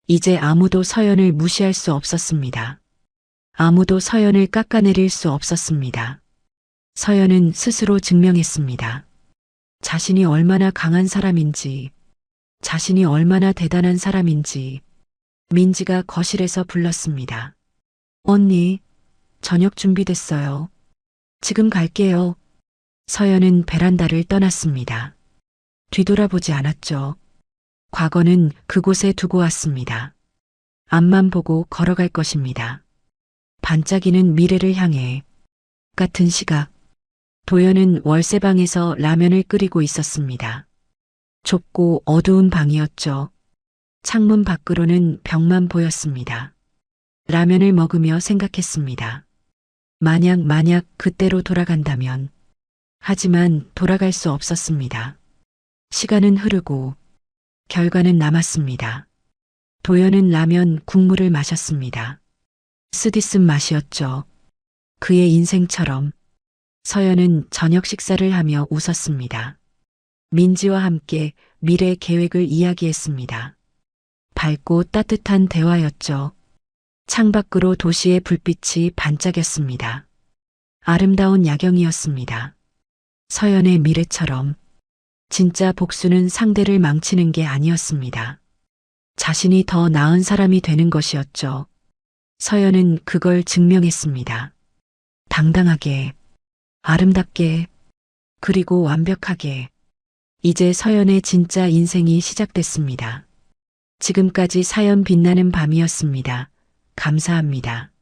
이제 아무도 서연을 무시할 수 없었습니다. 아무도 서연을 깎아내릴 수 없었습니다. 서연은 스스로 증명했습니다. 자신이 얼마나 강한 사람인지, 자신이 얼마나 대단한 사람인지. 민지가 거실에서 불렀습니다. 언니, 저녁 준비됐어요. 지금 갈게요. 서연은 베란다를 떠났습니다. 뒤돌아보지 않았죠. 과거는 그곳에 두고 왔습니다. 앞만 보고 걸어갈 것입니다. 반짝이는 미래를 향해. 같은 시각, 도연은 월세방에서 라면을 끓이고 있었습니다. 좁고 어두운 방이었죠. 창문 밖으로는 벽만 보였습니다. 라면을 먹으며 생각했습니다. 만약 그때로 돌아간다면. 하지만 돌아갈 수 없었습니다. 시간은 흐르고 결과는 남았습니다. 도연은 라면 국물을 마셨습니다. 쓰디쓴 맛이었죠. 그의 인생처럼. 서연은 저녁 식사를 하며 웃었습니다. 민지와 함께 미래 계획을 이야기했습니다. 밝고 따뜻한 대화였죠. 창밖으로 도시의 불빛이 반짝였습니다. 아름다운 야경이었습니다. 서연의 미래처럼. 진짜 복수는 상대를 망치는 게 아니었습니다. 자신이 더 나은 사람이 되는 것이었죠. 서연은 그걸 증명했습니다. 당당하게, 아름답게, 그리고 완벽하게. 이제 서연의 진짜 인생이 시작됐습니다. 지금까지 사연 빛나는 밤이었습니다. 감사합니다.